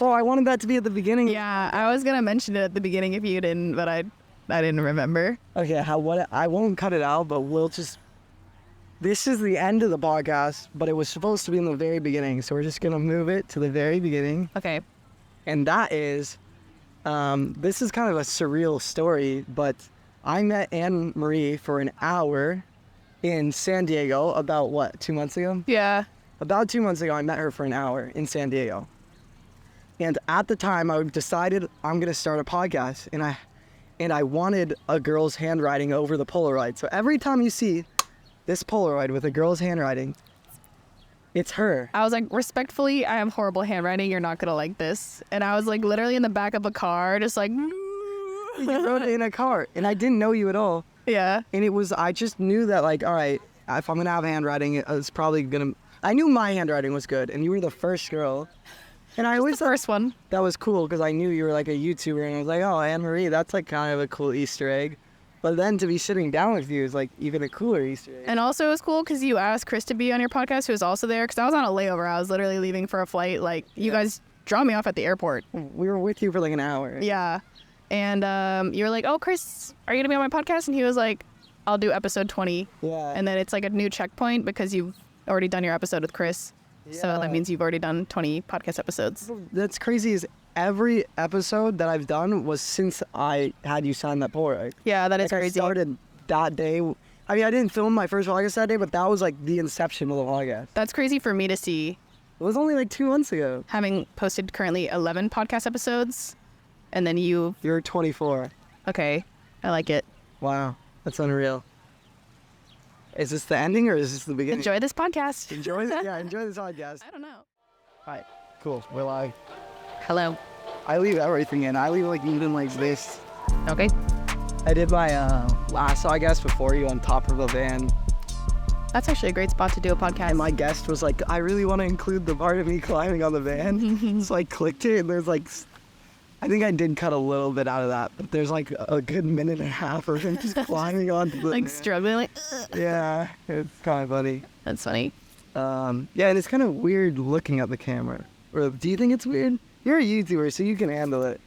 Oh, I wanted that to be at the beginning. Yeah, I was gonna mention it at the beginning if you didn't, but I didn't remember. Okay, I won't cut it out, but we'll just... This is the end of the podcast, but it was supposed to be in the very beginning, so we're just gonna move it to the very beginning. Okay. And that is, this is kind of a surreal story, but I met Annemarie for an hour in San Diego about, what, 2 months ago? Yeah. About 2 months ago, I met her for an hour in San Diego. And at the time, I decided I'm gonna start a podcast, and I wanted a girl's handwriting over the Polaroid. So every time you see this Polaroid with a girl's handwriting, it's her. I was like, respectfully, I have horrible handwriting. You're not gonna like this. And I was like literally in the back of a car, just like... You wrote it in a car, and I didn't know you at all. Yeah. And I just knew that, like, all right, if I'm gonna have handwriting, it's probably gonna... I knew my handwriting was good, and you were the first girl. And I always the first one. That was cool because I knew you were like a YouTuber, and I was like, oh, Annemarie, that's like kind of a cool Easter egg. But then to be sitting down with you is like even a cooler Easter egg. And also it was cool because you asked Chris to be on your podcast, who was also there, because I was on a layover. I was literally leaving for a flight. Like, you guys dropped me off at the airport. We were with you for like an hour. Yeah. And you were like, oh, Chris, are you going to be on my podcast? And he was like, I'll do episode 20. Yeah. And then it's like a new checkpoint because you've already done your episode with Chris. Yeah. So that means you've already done 20 podcast episodes. That's crazy is every episode that I've done was since I had you sign that Polaroid. Yeah, that is like crazy. I started that day. I mean, I didn't film my first podcast that day, but that was like the inception of the podcast. That's crazy for me to see. It was only like 2 months ago. Having posted currently 11 podcast episodes, and then You're 24. Okay, I like it. Wow, that's unreal. Is this the ending or is this the beginning? Enjoy this podcast. Enjoy this. Yeah, enjoy this podcast. I don't know. All right, cool. Well, Hello. I leave everything in. I leave like even like this. Okay. I did my lasso, I guess, before you on top of a van. That's actually a great spot to do a podcast. And my guest was like, I really want to include the part of me climbing on the van. So I clicked it, and there's like, I think I did cut a little bit out of that, but there's like a good minute and a half of him just climbing onto the like van. struggling, like. Yeah, it's kind of funny. That's funny. Yeah, and it's kind of weird looking at the camera. Or do you think it's weird? You're a YouTuber, so you can handle it.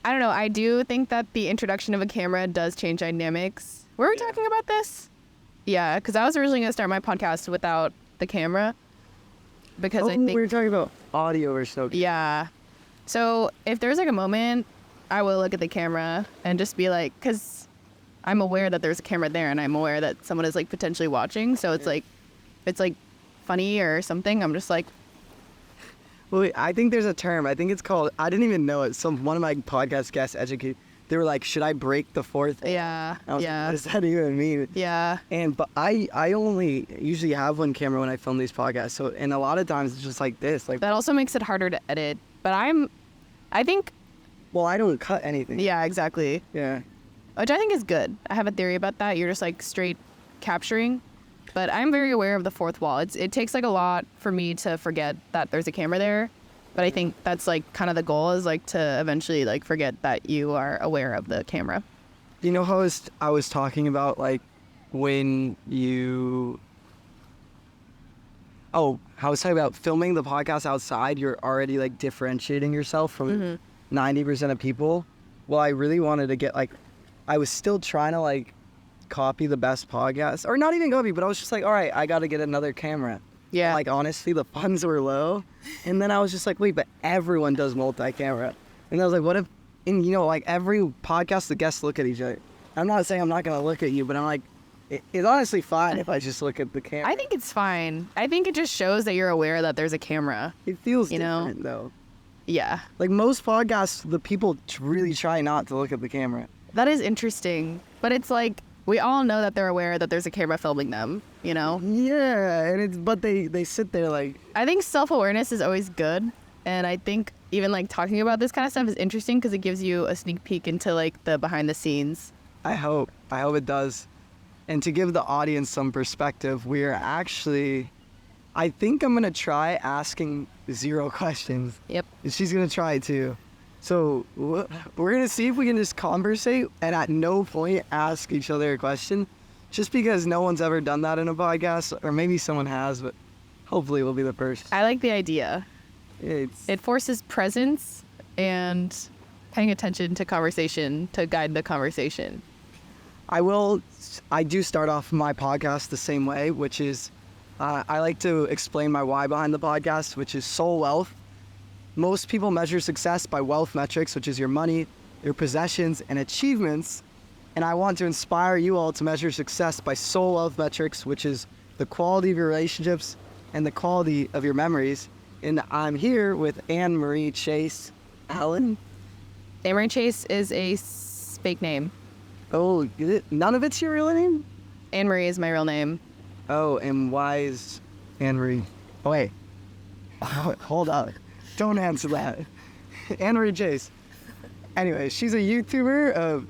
I don't know. I do think that the introduction of a camera does change dynamics. Were we talking about this? Yeah, because I was originally going to start my podcast without the camera. Because I think... we were talking about audio or so. Yeah. So if there's like a moment, I will look at the camera and just be like, because I'm aware that there's a camera there and I'm aware that someone is like potentially watching. So it's like, if it's like funny or something, I'm just like... Well, wait, I think there's a term. I think it's called, I didn't even know it. One of my podcast guests they were like, should I break the fourth wall? Yeah, I was yeah. like, what does that even mean? Yeah. But I only usually have one camera when I film these podcasts. So, and a lot of times it's just like this. Like That also makes it harder to edit. But I think... Well, I don't cut anything. Yeah, exactly. Yeah. Which I think is good. I have a theory about that. You're just like straight capturing. But I'm very aware of the fourth wall. It takes like a lot for me to forget that there's a camera there. But I think that's like kind of the goal is like to eventually like forget that you are aware of the camera. You know how I was talking about like when you... Oh, I was talking about filming the podcast outside. You're already like differentiating yourself from 90% of people. Well, I really wanted to get like... I was still trying to like copy the best podcast, or not even copy, but I was just like, all right, I got to get another camera. Yeah. Like, honestly, the funds were low. And then I was just like, wait, but everyone does multi-camera. And I was like, what if, and you know, like every podcast, the guests look at each other. I'm not saying I'm not going to look at you, but I'm like, it's honestly fine if I just look at the camera. I think it's fine. I think it just shows that you're aware that there's a camera. It feels you know? different, though. Yeah. Like most podcasts, the people really try not to look at the camera. That is interesting. But it's like, we all know that they're aware that there's a camera filming them, you know? Yeah, and but they sit there like... I think self-awareness is always good. And I think even like talking about this kind of stuff is interesting because it gives you a sneak peek into like the behind the scenes. I hope it does. And to give the audience some perspective, we're actually... I think I'm going to try asking 0 questions. Yep. And she's going to try too. So we're going to see if we can just conversate and at no point ask each other a question. Just because no one's ever done that in a podcast. Or maybe someone has, but hopefully we'll be the first. I like the idea. It forces presence and paying attention to conversation to guide the conversation. I do start off my podcast the same way, which is I like to explain my why behind the podcast, which is soul wealth. Most people measure success by wealth metrics, which is your money, your possessions, and achievements. And I want to inspire you all to measure success by soul wealth metrics, which is the quality of your relationships and the quality of your memories. And I'm here with Annemarie Chase Allen. Annemarie Chase is a fake name. Oh, none of it's your real name? Annemarie is my real name. Oh, and why is Annemarie? Oh, wait. Hold up. Don't answer that. Annemarie Chase. Anyway, she's a YouTuber of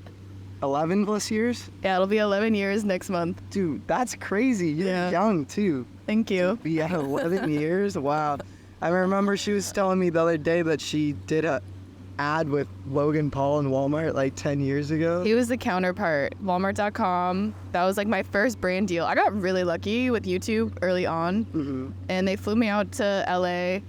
11 plus years. Yeah, it'll be 11 years next month. Dude, that's crazy. You're young, too. Thank you. Yeah, 11 years? Wow. I remember she was telling me the other day that she did a ad with Logan Paul in Walmart like 10 years ago. He was the counterpart. Walmart.com. That was like my first brand deal. I got really lucky with YouTube early on. And they flew me out to LA.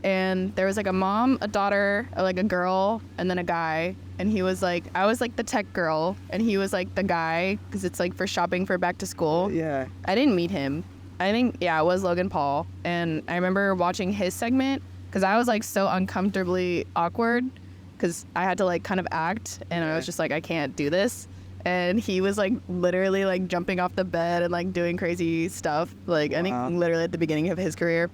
And there was like a mom, a daughter, like a girl, and then a guy. And he was like, I was like the tech girl, and he was like the guy, because it's like for shopping for back to school. Yeah. I didn't meet him. I think, yeah, it was Logan Paul. And I remember watching his segment, because I was like so uncomfortably awkward, because I had to like kind of act, and I was just like, I can't do this. And he was like literally like jumping off the bed and like doing crazy stuff. Like, I think literally at the beginning of his career.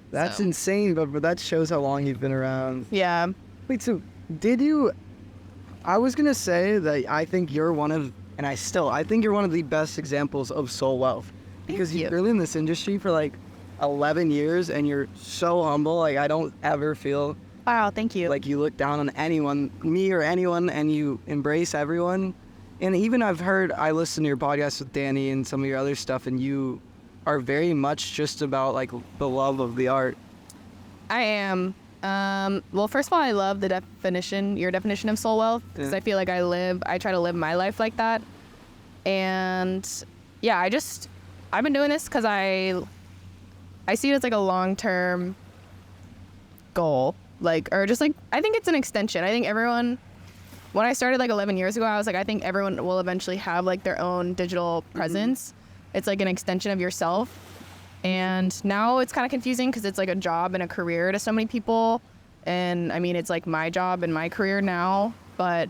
That's insane, but that shows how long you've been around. Yeah. Wait, so I was going to say that I think you're one of, I think you're one of the best examples of soul wealth. Because you've been in this industry for like 11 years and you're so humble. Like, I don't ever feel Wow, thank you. like you look down on anyone, me or anyone, and you embrace everyone. And even I listen to your podcast with Danny and some of your other stuff, and you are very much just about like the love of the art. I am. Well, first of all, I love your definition of soul wealth, because I feel like I try to live my life like that. And yeah, I've been doing this because I see it as like a long-term goal, like, or just like, I think it's an extension. I think everyone, when I started like 11 years ago, I was like, I think everyone will eventually have like their own digital presence. It's like an extension of yourself. And now it's kind of confusing because it's like a job and a career to so many people. And I mean, it's like my job and my career now, but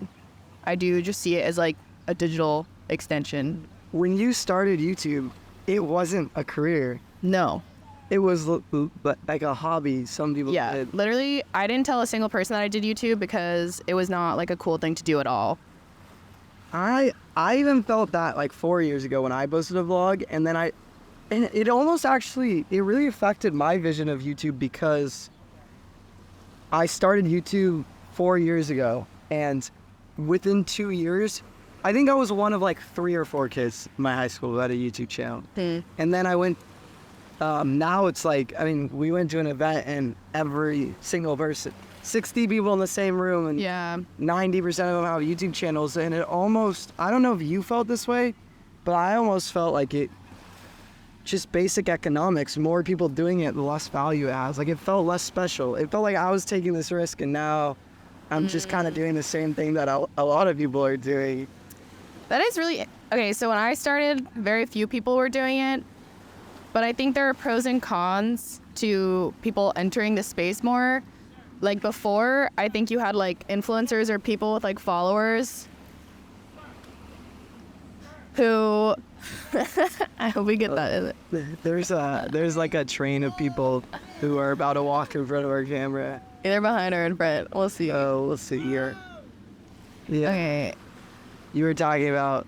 I do just see it as like a digital extension. When you started YouTube, it wasn't a career. No. It was like a hobby. Some people did. Literally, I didn't tell a single person that I did YouTube because it was not like a cool thing to do at all. I even felt that like 4 years ago when I posted a vlog, and then it almost actually, it really affected my vision of YouTube, because I started YouTube 4 years ago, and within 2 years, I think I was one of like 3 or 4 kids in my high school who had a YouTube channel. And then I went, now it's like, I mean, we went to an event and every single person, 60 people in the same room, and 90% of them have YouTube channels, and it almost, I don't know if you felt this way, but I almost felt like it, just basic economics, more people doing it, the less value it has. Like, it felt less special. It felt like I was taking this risk, and now I'm just kind of doing the same thing that a lot of people are doing. That is really, okay, so when I started, very few people were doing it, but I think there are pros and cons to people entering the space more. Like before, I think you had like influencers or people with like followers who I hope we get that. There's like a train of people who are about to walk in front of our camera. Either behind or in front. We'll see. Oh, we'll see here. Yeah. Okay. You were talking about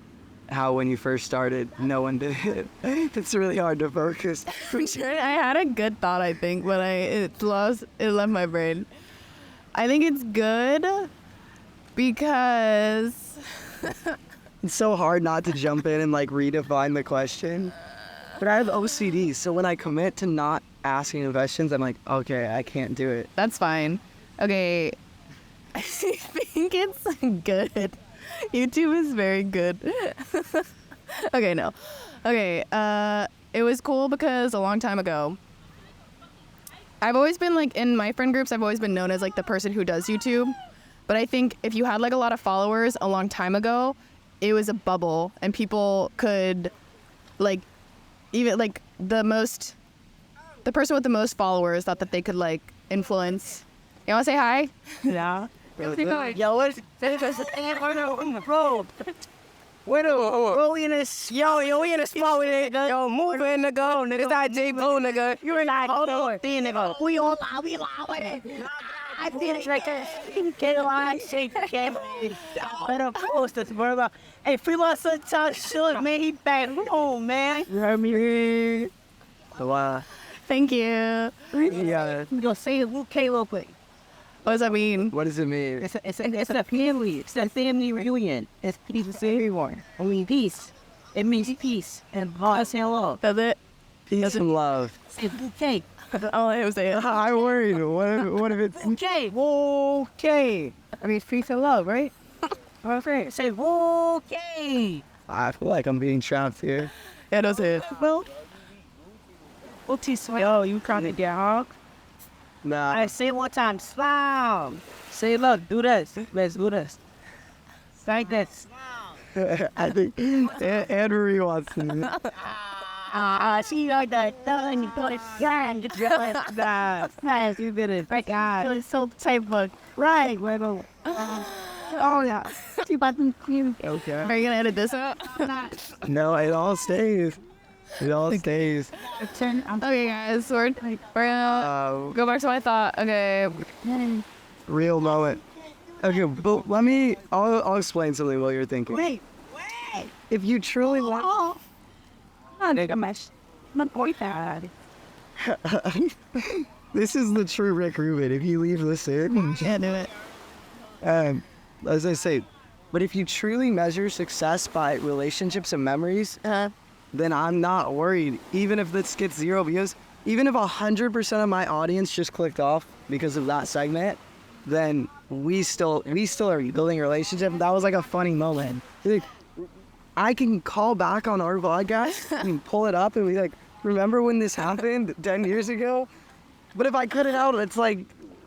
how when you first started, no one did it. It's really hard to focus. I had a good thought, I think, but it left my brain. I think it's good because it's so hard not to jump in and like redefine the question. But I have OCD, so when I commit to not asking questions, I'm like, okay, I can't do it. That's fine. Okay, I think it's good. YouTube is very good. Okay, no. Okay, it was cool because a long time ago, I've always been like in my friend groups, I've always been known as like the person who does YouTube. But I think if you had like a lot of followers a long time ago, it was a bubble and people could like even like the person with the most followers thought that they could like influence. You want to say hi? Yeah. Yo, what's we in this? Yo, we in a spot with it. Yo, move in the go, nigga. It's not J Boo, nigga. You in that thing, nigga. We all with it. I feel it right there. Get a line, shake the camera. Better post this, bro. Hey, free my son, shit, man. He back home, man. You heard me? Wow. Thank you. Yeah. We gonna say it, okay, real quick. What does that mean? What does it mean? It's a family. It's a family reunion. It's peace to everyone. I mean, peace. It means peace and hearts and love. Does it? Peace and love. Say bouquet. I'll let him say it. I worried. What if it's Okay. Okay. I mean, it's peace and love, right? Okay. Say okay. I feel like I'm being trapped here. Yeah, don't say it. Well, yo, you trying to get hog? Nah. I say it one time. Smile. Say, look, do this. Let's do this. Like this. I think Annemarie wants to. See you like that. You got it. Yeah, you did it. My God. It's so type of right. Oh yeah. See button. Okay. Are you gonna edit this out? No, it all stays. It all stays. Okay, guys, we're gonna go back to my thought. Okay. Real moment. Okay, but I'll explain something while you're thinking. Wait. If you truly want... This is the true Rick Rubin. If you leave this in... Yeah, do it. As I say, but if you truly measure success by relationships and memories, then I'm not worried. Even if this gets 0 views, even if 100% of my audience just clicked off because of that segment, then we still are building a relationship. That was like a funny moment. Like, I can call back on our podcast and pull it up and be like, remember when this happened 10 years ago? But if I cut it out, it's like,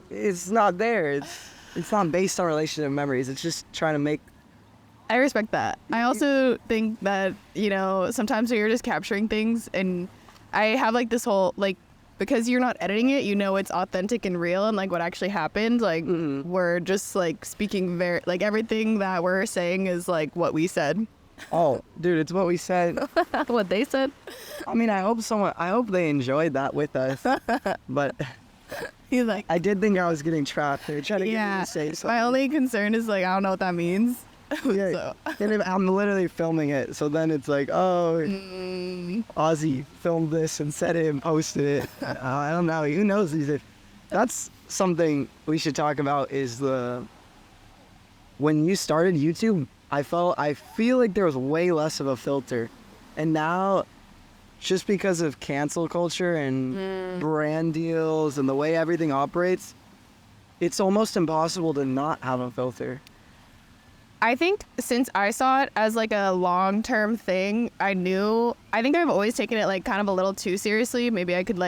it's not there. It's not based on relationship memories. It's just trying to make... I respect that. I also think that, you know, sometimes when you're just capturing things, and I have like this whole, like, because you're not editing it, you know it's authentic and real and like what actually happened. Like, we're just like speaking like everything that we're saying is like what we said. Oh, dude, it's what we said. What they said. I mean, I hope they enjoyed that with us. But He's like, I did think I was getting trapped. They were trying to get me to say something. My only concern is like, I don't know what that means. Yeah, and if I'm literally filming it, so then it's like, oh, Ozzy filmed this and said it and posted it. I don't know. Who knows these days? That's something we should talk about is when you started YouTube, I feel like there was way less of a filter. And now, just because of cancel culture and brand deals and the way everything operates, it's almost impossible to not have a filter. I think since I saw it as like a long-term thing, I think I've always taken it like kind of a little too seriously. Maybe I could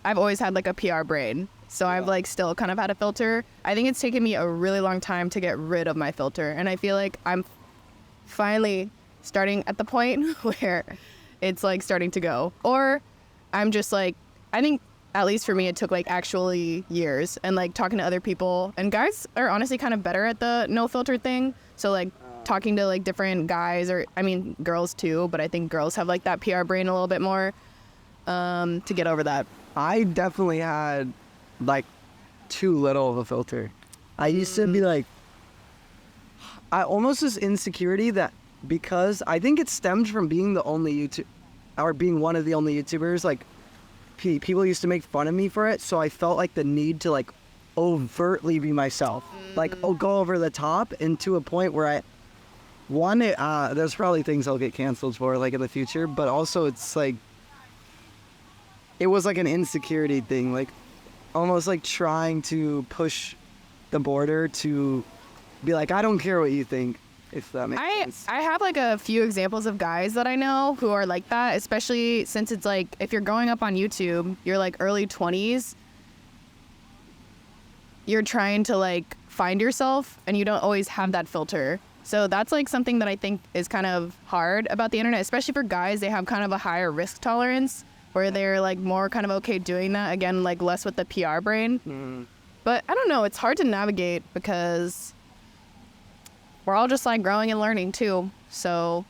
I've always had like a PR brain. So I've like still kind of had a filter. I think it's taken me a really long time to get rid of my filter. And I feel like I'm finally starting at the point where it's like starting to go. Or I'm just like, I think at least for me, it took like actually years and like talking to other people. And guys are honestly kind of better at the no filter thing. So like talking to like different guys girls too, but I think girls have like that PR brain a little bit more to get over that. I definitely had like too little of a filter. I used to be like, I almost this insecurity that because I think it stemmed from being the only being one of the only YouTubers, like people used to make fun of me for it. So I felt like the need to like overtly be myself, like go over the top and to a point where there's probably things I'll get canceled for like in the future, but also it's like, it was like an insecurity thing, like almost like trying to push the border to be like, I don't care what you think, if that makes sense. I have like a few examples of guys that I know who are like that, especially since it's like, if you're growing up on YouTube, you're like early 20s, you're trying to like find yourself and you don't always have that filter. So that's like something that I think is kind of hard about the internet, especially for guys. They have kind of a higher risk tolerance where they're like more kind of okay doing that. Again, like less with the PR brain. But I don't know, it's hard to navigate because we're all just like growing and learning too. So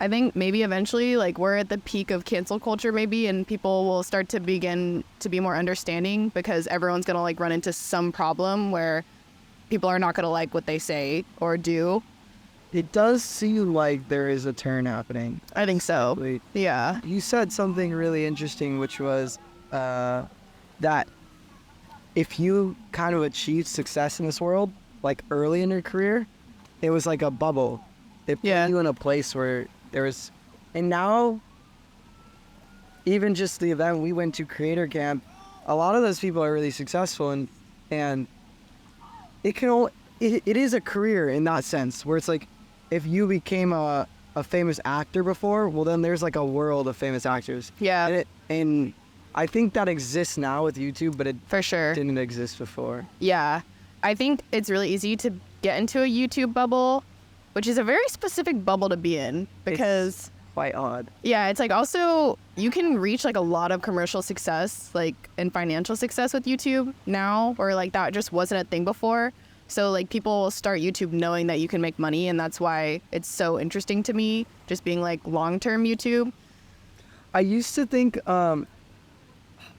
I think maybe eventually like we're at the peak of cancel culture maybe, and people will start to begin to be more understanding because everyone's going to like run into some problem where people are not going to like what they say or do. It does seem like there is a turn happening. I think so. Wait. Yeah. You said something really interesting, which was that if you kind of achieved success in this world, like early in your career, it was like a bubble. It put you in a place where there was, and now, even just the event we went to, Creator Camp, a lot of those people are really successful, and it is a career in that sense, where it's like, if you became a famous actor before, well then there's like a world of famous actors. Yeah. And I think that exists now with YouTube, but it for sure didn't exist before. Yeah. I think it's really easy to get into a YouTube bubble, which is a very specific bubble to be in because It's quite odd. yeah, it's like also you can reach like a lot of commercial success, like and financial success with YouTube now, or like that just wasn't a thing before. So like people will start YouTube knowing that you can make money, and that's why it's so interesting to me, just being like long-term YouTube. I used to think a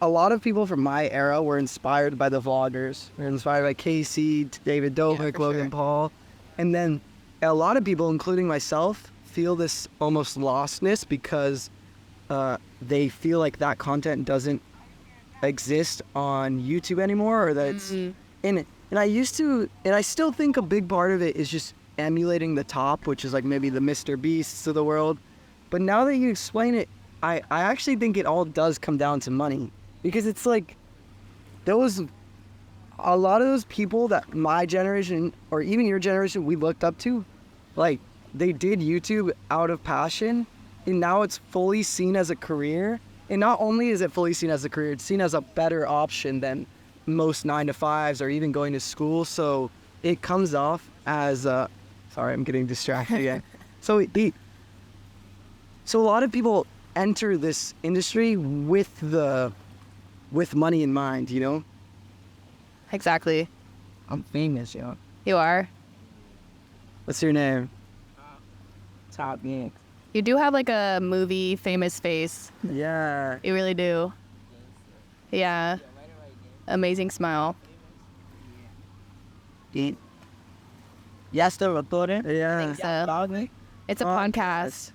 lot of people from my era were inspired by the vloggers. They're inspired by Casey, David Dobrik, Logan Paul. And then a lot of people, including myself, feel this almost lostness because they feel like that content doesn't exist on YouTube anymore, or that it's and I used to, and I still think a big part of it is just emulating the top, which is like maybe the Mr. Beasts of the world. But now that you explain it, I actually think it all does come down to money, because it's like a lot of those people that my generation or even your generation we looked up to, like they did YouTube out of passion, and now it's fully seen as a career. And not only is it fully seen as a career, it's seen as a better option than most 9-to-5s or even going to school. So it comes off as sorry, I'm getting distracted again. So a lot of people enter this industry with money in mind, you know? Exactly. I'm famous, yo. You are. What's your name? Top man. You do have like a movie famous face. Yeah. You really do. Yeah. Amazing smile. Yes, the recording. Yeah. So, it's a podcast.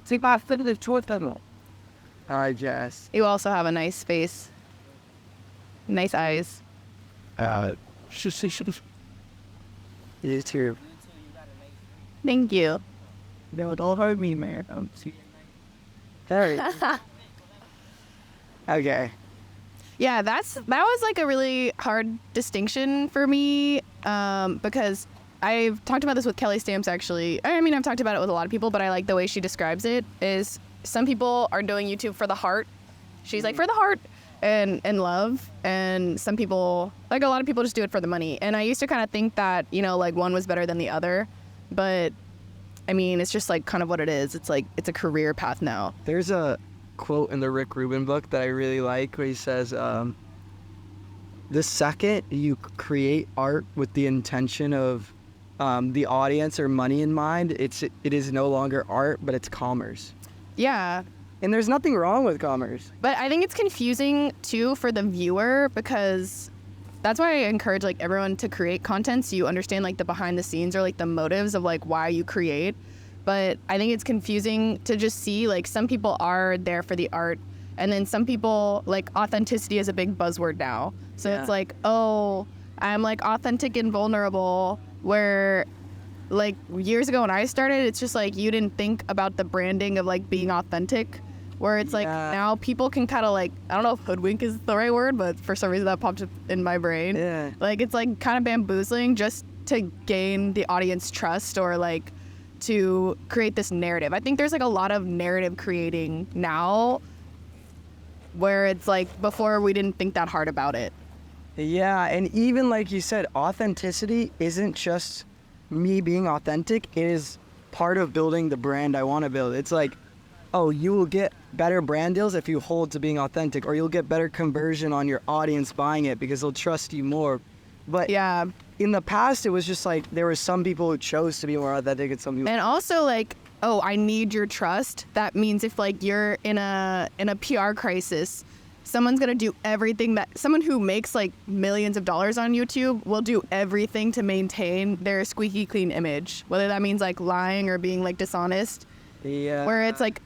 See, my foot is short tunnel. Hi, Jess. You also have a nice face. Nice eyes. You too. Thank you. Don't hurt me, man. Very. Okay. Yeah, that was like a really hard distinction for me because I've talked about this with Kelly Stamps, actually. I mean, I've talked about it with a lot of people, but I like the way she describes it is some people are doing YouTube for the heart. She's like, for the heart and love. And some people, like a lot of people just do it for the money. And I used to kind of think that, you know, like one was better than the other. But I mean, it's just like kind of what it is. It's like, it's a career path now. There's a quote in the Rick Rubin book that I really like where he says, the second you create art with the intention of the audience or money in mind, it is no longer art, but it's commerce. Yeah. And there's nothing wrong with commerce. But I think it's confusing too for the viewer, because that's why I encourage like everyone to create content so you understand like the behind the scenes or like the motives of like why you create. But I think it's confusing to just see like some people are there for the art, and then some people, like authenticity is a big buzzword now. So It's like, oh, I'm like authentic and vulnerable, where like years ago when I started, it's just like you didn't think about the branding of like being authentic, where it's like now people can kind of like, I don't know if hoodwink is the right word, but for some reason that popped up in my brain. Yeah. Like it's like kind of bamboozling just to gain the audience trust or like to create this narrative. I think there's like a lot of narrative creating now where it's like before we didn't think that hard about it. Yeah, and even like you said, authenticity isn't just me being authentic. It is part of building the brand I want to build. It's like, oh, you will get better brand deals if you hold to being authentic, or you'll get better conversion on your audience buying it because they'll trust you more. But Yeah. in the past, it was just like there were some people who chose to be more authentic and some people. And also like, oh, I need your trust. That means if like you're in a PR crisis, someone's gonna do everything that someone who makes like millions of dollars on YouTube will do everything to maintain their squeaky clean image, whether that means like lying or being like dishonest. Yeah. Where it's like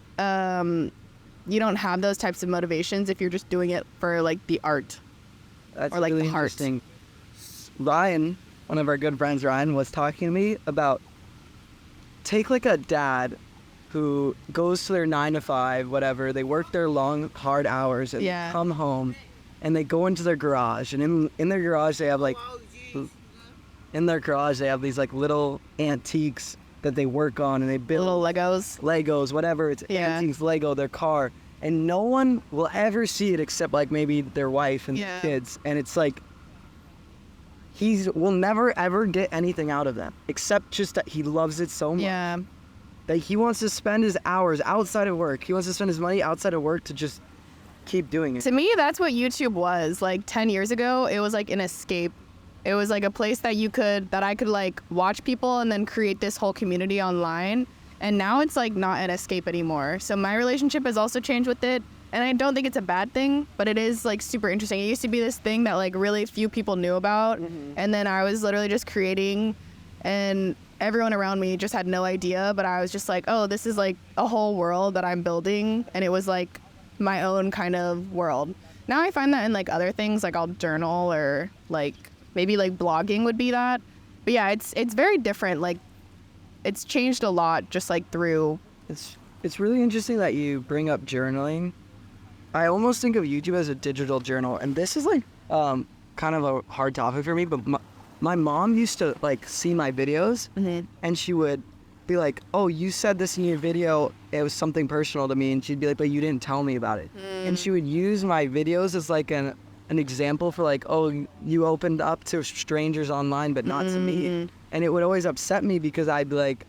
you don't have those types of motivations if you're just doing it for like the art. That's or, like, really the heart. interesting. Ryan, one of our good friends, Ryan, was talking to me about take like a dad who goes to their 9 to 5, whatever. They work their long, hard hours and Yeah. come home and they go into their garage. And in their garage, they have like, these like little antiques that they work on and they build. Little Legos. Whatever. It's Yeah. antiques, Lego, their car. And no one will ever see it except like maybe their wife and Yeah. kids. And it's like, will never ever get anything out of them except just that he loves it so much Yeah. that he wants to spend his hours outside of work. He wants to spend his money outside of work to just keep doing it. To me, that's what YouTube was. Like 10 years ago, it was like an escape. It was like a place that I could like watch people and then create this whole community online. And now it's like not an escape anymore. So my relationship has also changed with it. And I don't think it's a bad thing, but it is like super interesting. It used to be this thing that like really few people knew about. And then I was literally just creating and everyone around me just had no idea. But I was just like, oh, this is like a whole world that I'm building. And it was like my own kind of world. Now I find that in like other things, like I'll journal or like maybe like blogging would be that. But yeah, it's very different. Like it's changed a lot just like through. It's really interesting that you bring up journaling. I almost think of YouTube as a digital journal, and this is like kind of a hard topic for me, but my mom used to like see my videos and she would be like, oh, you said this in your video, it was something personal to me, and she'd be like, but you didn't tell me about it. And she would use my videos as like an example for like, oh, you opened up to strangers online but not to me. And it would always upset me because I'd be like,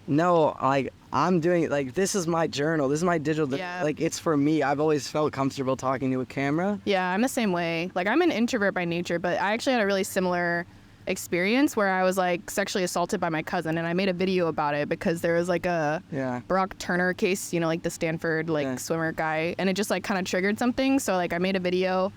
no, like I'm doing it, like this is my journal, this is my digital, Yeah. like it's for me. I've always felt comfortable talking to a camera. Yeah, I'm the same way. Like I'm an introvert by nature, but I actually had a really similar experience where I was like sexually assaulted by my cousin, and I made a video about it because there was like a Yeah. Brock Turner case, you know, like the Stanford like Yeah. swimmer guy, and it just like kind of triggered something. So like I made a video,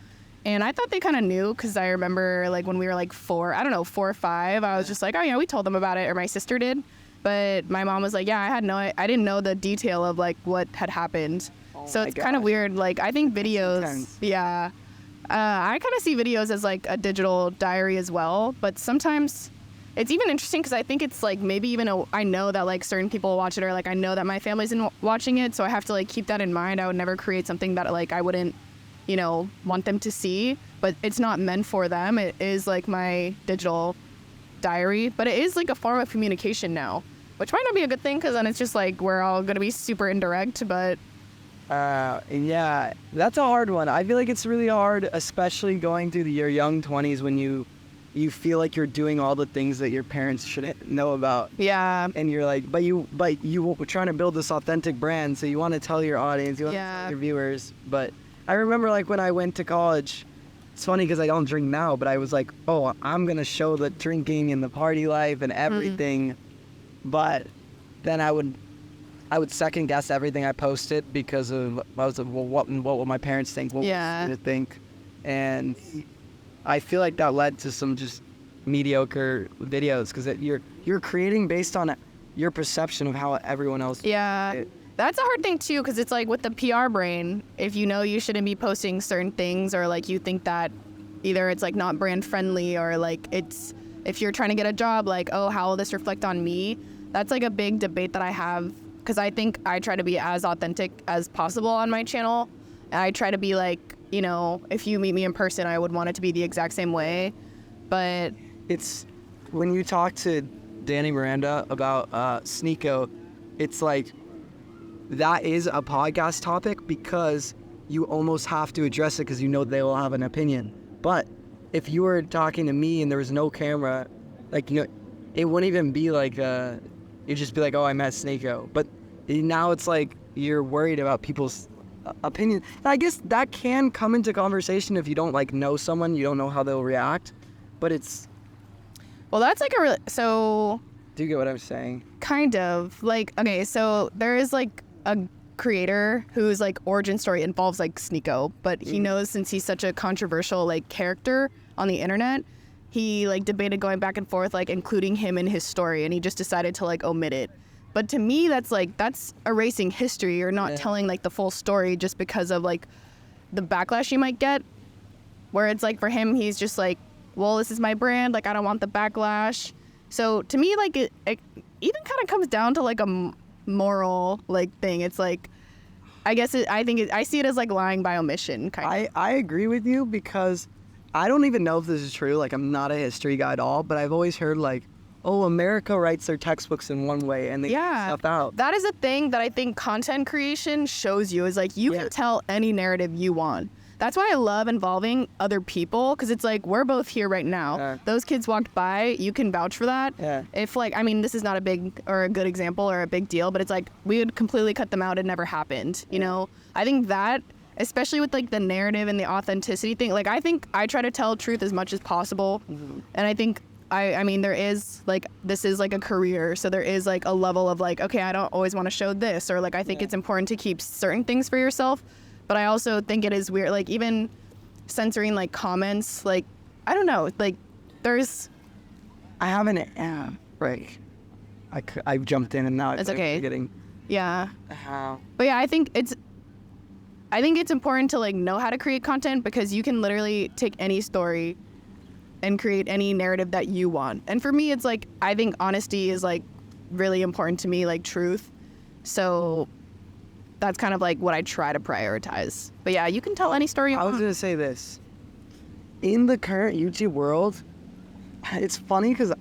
and I thought they kind of knew because I remember like when we were like 4 or 5, I was just like, oh yeah, we told them about it, or my sister did. But my mom was like, yeah, I didn't know the detail of like what had happened. So my it's kind of gosh. weird. Like I think videos, intense. yeah. I kind of see videos as like a digital diary as well, but sometimes it's even interesting because I think it's like maybe even I know that like certain people watch it, or like I know that my family's watching it, so I have to like keep that in mind. I would never create something that like I wouldn't, you know, want them to see, but it's not meant for them. It is like my digital diary, but it is like a form of communication now, which might not be a good thing because then it's just like we're all gonna be super indirect, but Yeah, that's a hard one. I feel like it's really hard, especially going through your young 20s when you feel like you're doing all the things that your parents shouldn't know about. yeah. And you're like, but you were trying to build this authentic brand, so you want to tell your audience, you want to Yeah. tell your viewers. But I remember like when I went to college, it's funny because I don't drink now, but I was like, oh, I'm going to show the drinking and the party life and everything. But then I would second guess everything I posted because of what will my parents think, what Yeah. will they think, and I feel like that led to some just mediocre videos because you're creating based on your perception of how everyone else. Yeah, that's a hard thing too, because it's like with the PR brain, if you know you shouldn't be posting certain things, or like you think that either it's like not brand friendly, or like it's, if you're trying to get a job, like, oh, how will this reflect on me? That's like a big debate that I have, because I think I try to be as authentic as possible on my channel. And I try to be like, you know, if you meet me in person, I would want it to be the exact same way. But It's when you talk to Danny Miranda about Sneeko, it's like that is a podcast topic because you almost have to address it because you know they will have an opinion. But if you were talking to me and there was no camera, like, you know, it wouldn't even be like, you'd just be like, oh, I met Snakeo. But now it's like you're worried about people's opinion. And I guess that can come into conversation if you don't like know someone, you don't know how they'll react. But it's... Well, that's like so... Do you get what I'm saying? Kind of. Like, okay, so there is like a creator whose like origin story involves like Sneeko, but he knows since he's such a controversial like character on the internet, he like debated going back and forth like including him in his story, and he just decided to like omit it. But to me, that's erasing history or not telling like the full story just because of like the backlash you might get. Where it's like for him, he's just like, well, this is my brand, like I don't want the backlash. So to me, like it even kind of comes down to like a moral like thing. It's like, I see it as like lying by omission kind of. I agree with you because I don't even know if this is true. Like, I'm not a history guy at all, but I've always heard like, oh, America writes their textbooks in one way and they leave stuff out. That is a thing that I think content creation shows you, is like you can tell any narrative you want. That's why I love involving other people, because it's like we're both here right now. Those kids walked by, you can vouch for that. If like, I mean, this is not a big or a good example or a big deal, but it's like we would completely cut them out. It never happened. You know, I think that, especially with like the narrative and the authenticity thing, like I think I try to tell truth as much as possible. And I think I mean, there is like, this is like a career. So there is like a level of like, okay, I don't always want to show this, or like, I think it's important to keep certain things for yourself. But I also think it is weird, like even censoring like comments, like, I don't know, like there's... I haven't, right. I jumped in and now it's okay. Forgetting. Yeah. But yeah, I think it's important to like know how to create content, because you can literally take any story and create any narrative that you want. And for me, it's like, I think honesty is like really important to me, like truth. So that's kind of like what I try to prioritize. But yeah, you can tell any story you want. I was going to say this. In the current YouTube world, it's funny because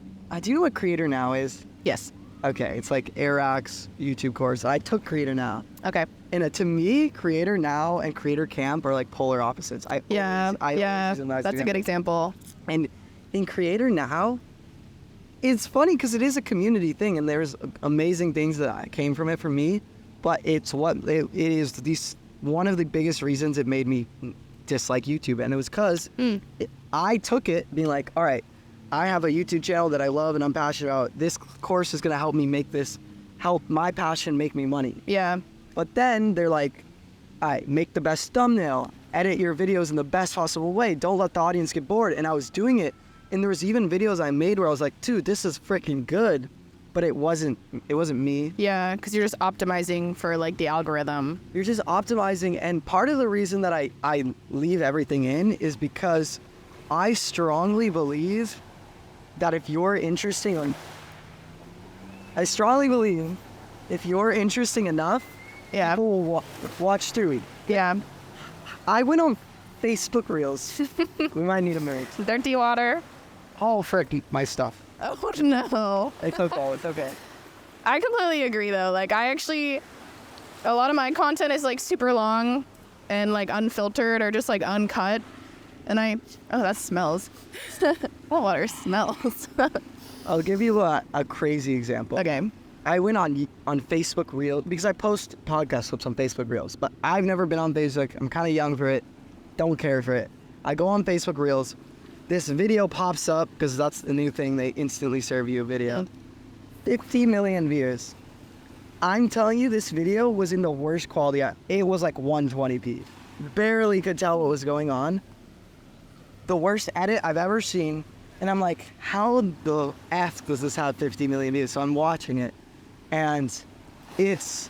do you know what Creator Now is? Yes. Okay, it's like Airac's YouTube course. I took Creator Now. Okay. And to me, Creator Now and Creator Camp are like polar opposites. That's a good example. And in Creator Now, it's funny because it is a community thing, and there's amazing things that came from it for me. But it's it is one of the biggest reasons it made me dislike YouTube, and it was because I took it being like, all right, I have a YouTube channel that I love and I'm passionate about. This course is going to help my passion make me money. Yeah. But then they're like, all right, make the best thumbnail, edit your videos in the best possible way. Don't let the audience get bored. And I was doing it. And there was even videos I made where I was like, dude, this is freaking good. But it wasn't me. Yeah, because you're just optimizing for like the algorithm. You're just optimizing. And part of the reason that I leave everything in is because I strongly believe that if you're interesting enough, people will watch through it. Yeah. I went on Facebook Reels. We might need a minute. Dirty water. Oh, frick, my stuff. Oh, no. It's okay. It's okay. I completely agree, though. Like, a lot of my content is, like, super long and, like, unfiltered or just, like, uncut. And that smells. Well, water smells. I'll give you a crazy example. Okay. I went on Facebook Reels because I post podcast clips on Facebook Reels, but I've never been on Facebook. I'm kind of young for it. Don't care for it. I go on Facebook Reels. This video pops up because that's the new thing. They instantly serve you a video. 50 million views. I'm telling you, this video was in the worst quality. It was like 120p. Barely could tell what was going on. The worst edit I've ever seen. And I'm like, how the F does this have 50 million views? So I'm watching it. And it's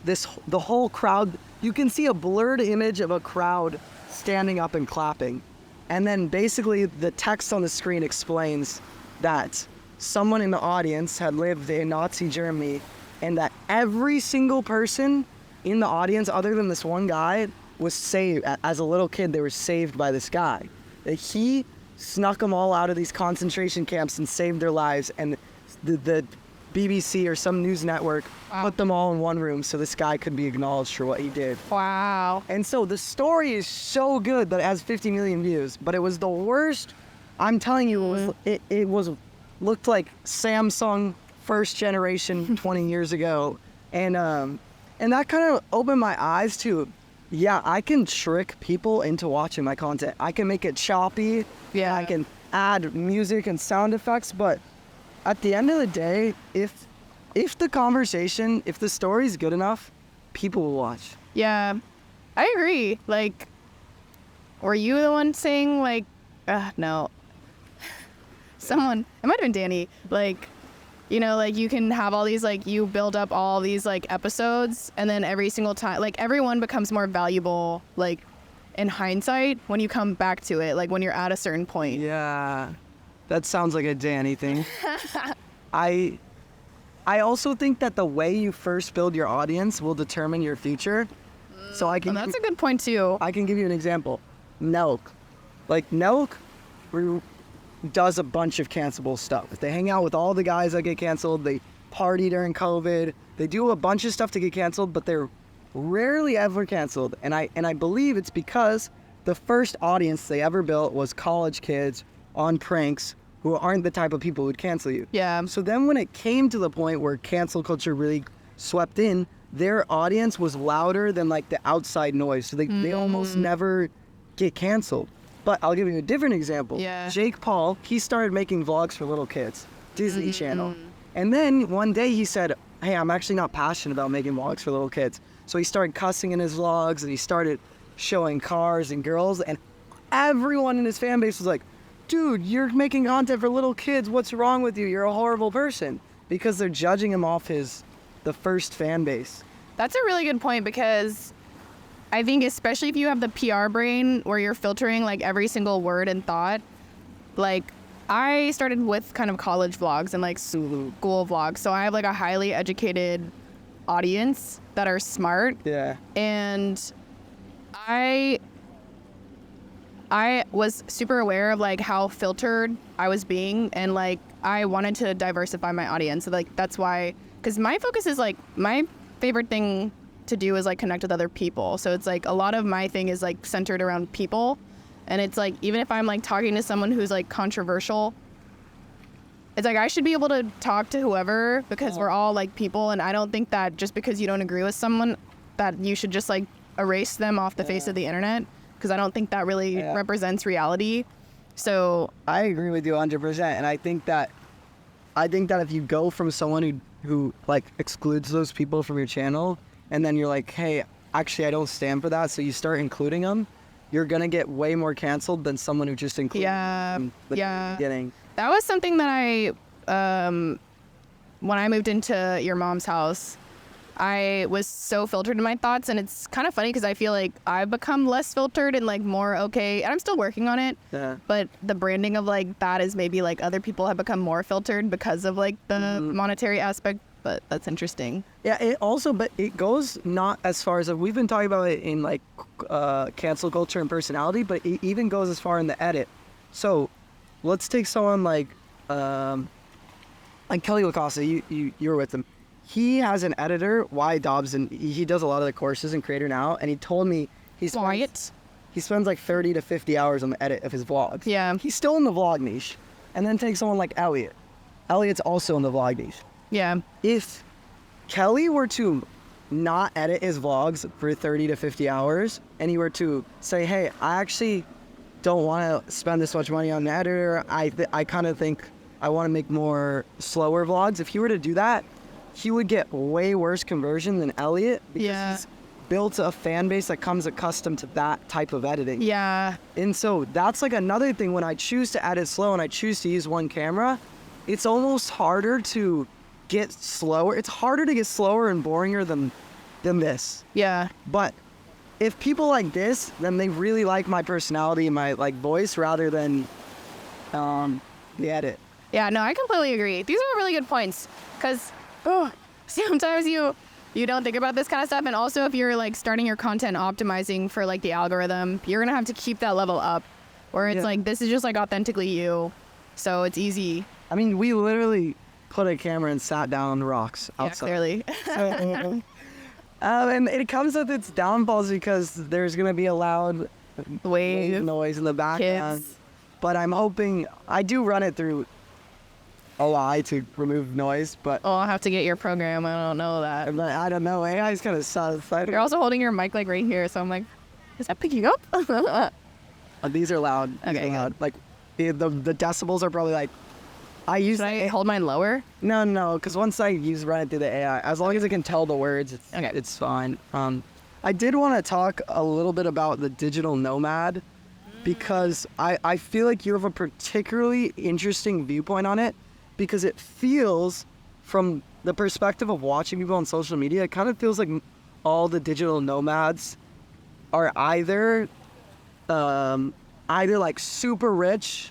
the whole crowd. You can see a blurred image of a crowd standing up and clapping. And then basically the text on the screen explains that someone in the audience had lived in Nazi Germany, and that every single person in the audience, other than this one guy, was saved. As a little kid, they were saved by this guy. That he snuck them all out of these concentration camps and saved their lives. And the BBC or some news network put them all in one room so this guy could be acknowledged for what he did. Wow. And so the story is so good that it has 50 million views, but it was the worst. I'm telling you, it was looked like Samsung first generation 20 years ago. And that kind of opened my eyes to, yeah, I can trick people into watching my content. I can make it choppy. Yeah. I can add music and sound effects, but at the end of the day, if the conversation, if the story's good enough, people will watch. Yeah, I agree. Like, were you the one saying like, no, someone, it might have been Danny, like, you know, like you can have all these, like you build up all these like episodes and then every single time, like everyone becomes more valuable, like in hindsight when you come back to it, like when you're at a certain point. Yeah, that sounds like a Danny thing. I also think that the way you first build your audience will determine your future. So I can. Well, that's a good point too. I can give you an example. Nelk, like Nelk, does a bunch of cancelable stuff. They hang out with all the guys that get canceled. They party during COVID. They do a bunch of stuff to get canceled, but they're rarely ever canceled. And I believe it's because the first audience they ever built was college kids on pranks who aren't the type of people who'd cancel you. Yeah. So then when it came to the point where cancel culture really swept in, their audience was louder than like the outside noise. So they almost never get canceled. But I'll give you a different example. Yeah. Jake Paul, he started making vlogs for little kids, Disney Channel. And then one day he said, hey, I'm actually not passionate about making vlogs for little kids. So he started cussing in his vlogs and he started showing cars and girls. And everyone in his fan base was like, dude, you're making content for little kids. What's wrong with you? You're a horrible person. Because they're judging him off the first fan base. That's a really good point because I think especially if you have the PR brain where you're filtering like every single word and thought, like I started with kind of college vlogs and like school vlogs. So I have like a highly educated audience that are smart. Yeah. And I was super aware of like how filtered I was being and like I wanted to diversify my audience. So like that's why, because my focus is like my favorite thing to do is like connect with other people. So it's like a lot of my thing is like centered around people. And it's like, even if I'm like talking to someone who's like controversial, it's like I should be able to talk to whoever because we're all like people. And I don't think that just because you don't agree with someone that you should just like erase them off the face of the internet. Because I don't think that really represents reality. So I agree with you 100%. And I think that if you go from someone who like excludes those people from your channel, and then you're like, hey, actually, I don't stand for that. So you start including them, you're going to get way more canceled than someone who just includes them at the beginning. That was something that I, when I moved into your mom's house, I was so filtered in my thoughts. And it's kind of funny because I feel like I've become less filtered and like more okay. And I'm still working on it. Yeah. But the branding of like that is maybe like other people have become more filtered because of like the monetary aspect. But that's interesting. Yeah, but it goes not as far as, we've been talking about it in like cancel culture and personality, but it even goes as far in the edit. So let's take someone like Kelly Lacosta, you were with him. He has an editor, Y Dobson. He does a lot of the courses in Creator Now, and he told me he spends like 30 to 50 hours on the edit of his vlogs. Yeah. He's still in the vlog niche. And then take someone like Elliot. Elliot's also in the vlog niche. Yeah. If Kelly were to not edit his vlogs for 30 to 50 hours and he were to say, hey, I actually don't want to spend this much money on an editor. I kind of think I want to make more slower vlogs. If he were to do that, he would get way worse conversion than Elliot because he's built a fan base that comes accustomed to that type of editing. Yeah. And so that's like another thing when I choose to edit slow and I choose to use one camera, it's almost harder to get slower. It's harder to get slower and boringer than this. Yeah. But if people like this, then they really like my personality and my like voice rather than the edit. Yeah, no, I completely agree. These are really good points because sometimes you don't think about this kind of stuff. And also if you're like starting your content optimizing for like the algorithm, you're going to have to keep that level up where it's like, this is just like authentically you. So it's easy. I mean, we literally put a camera and sat down on the rocks outside. clearly. And it comes with its downfalls because there's going to be a loud Wave noise in the background. kids. But I'm hoping, I do run it through AI to remove noise, but Oh, I'll have to get your program. I don't know that. I don't know. AI is kind of satisfied. You're also holding your mic like right here, so I'm like, is that picking up? These are loud. These Okay, are loud. Like the decibels are probably like. I use. Should I hold mine lower? No, because once I run it through the AI, as long as it can tell the words, it's fine. I did want to talk a little bit about the digital nomad because I feel like you have a particularly interesting viewpoint on it because it feels, from the perspective of watching people on social media, it kind of feels like all the digital nomads are either like super rich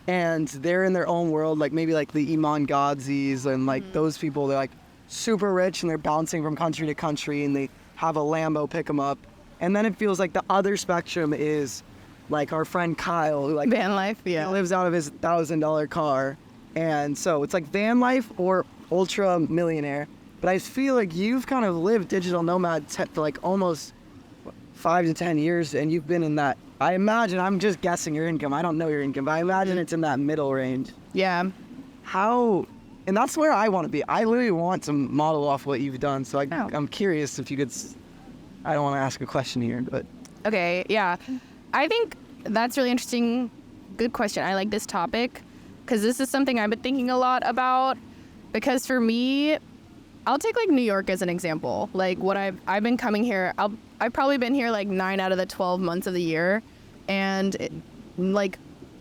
and they're in their own world, like maybe like the Iman Gadzis and like those people, they're like super rich and they're bouncing from country to country and they have a Lambo pick them up. And then it feels like the other spectrum is like our friend Kyle, who like Van life, yeah. lives out of his $1,000 car. And so it's like van life or ultra millionaire. But I feel like you've kind of lived digital nomad for like almost 5 to 10 years and you've been in that. I imagine, I'm just guessing your income. I don't know your income, but I imagine it's in that middle range. Yeah. And that's where I want to be. I literally want to model off what you've done. So I'm curious if you could, I don't want to ask a question here, but. Okay, yeah. I think that's really interesting. Good question. I like this topic because this is something I've been thinking a lot about because for me, I'll take like New York as an example. Like what I've been coming here, I've probably been here like 9 out of the 12 months of the year. And like,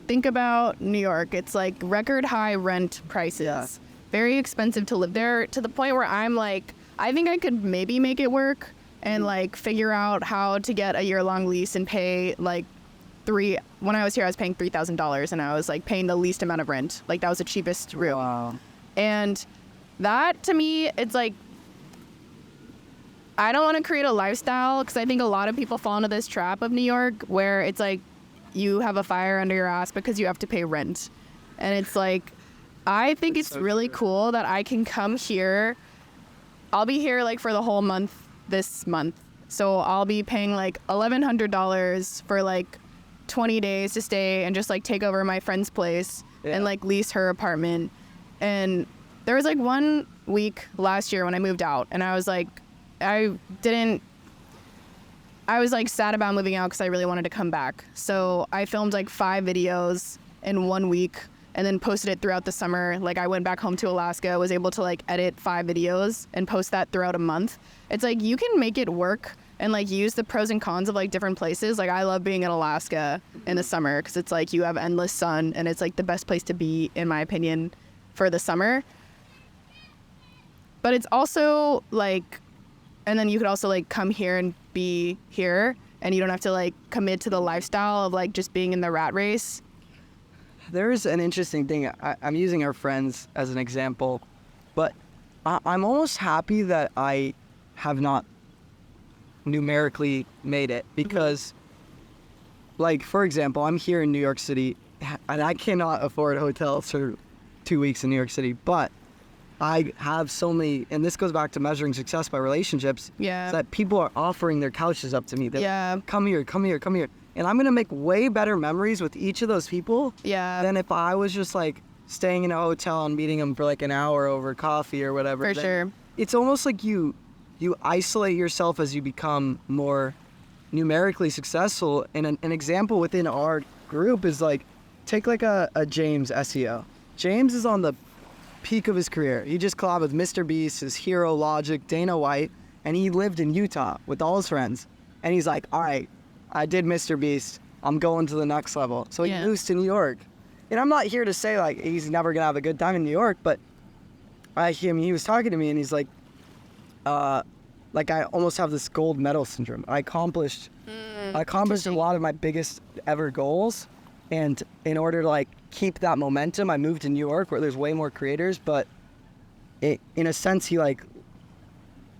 think about New York. It's like record high rent prices. Yeah. Very expensive to live there to the point where I'm like, I think I could maybe make it work and like figure out how to get a year-long lease and pay like when I was here, I was paying $3,000 and I was like paying the least amount of rent. Like that was the cheapest room. Wow. And that to me, it's like, I don't want to create a lifestyle because I think a lot of people fall into this trap of New York where it's like you have a fire under your ass because you have to pay rent. And it's like, I think it's so really cool that I can come here. I'll be here like for the whole month this month. So I'll be paying like $1,100 for like 20 days to stay and just like take over my friend's place and like lease her apartment. And there was like 1 week last year when I moved out and I was like, I was like sad about moving out because I really wanted to come back. So I filmed like 5 videos in 1 week and then posted it throughout the summer. Like I went back home to Alaska, was able to like edit 5 videos and post that throughout a month. It's like you can make it work and like use the pros and cons of like different places. Like I love being in Alaska in the summer because it's like you have endless sun and it's like the best place to be, in my opinion, for the summer. But it's also like, and then you could also like come here and be here and you don't have to like commit to the lifestyle of like just being in the rat race. There's an interesting thing. I'm using our friends as an example, but I'm almost happy that I have not numerically made it because, like, for example, I'm here in New York City and I cannot afford hotels for 2 weeks in New York City, but I have so many, and this goes back to measuring success by relationships, that people are offering their couches up to me. They're, come here. And I'm going to make way better memories with each of those people than if I was just like staying in a hotel and meeting them for like an hour over coffee or whatever. For sure. It's almost like you isolate yourself as you become more numerically successful. And an example within our group is like, take like a James SEO. James is on the peak of his career. He just collabed with Mr. Beast, his hero Logic, Dana White, and he lived in Utah with all his friends. And he's like, all right, I did Mr. Beast. I'm going to the next level. So he moves to New York. And I'm not here to say like he's never gonna have a good time in New York, but he was talking to me and he's like I almost have this gold medal syndrome. I accomplished a lot of my biggest ever goals. And in order to like keep that momentum, I moved to New York where there's way more creators, but in a sense he like,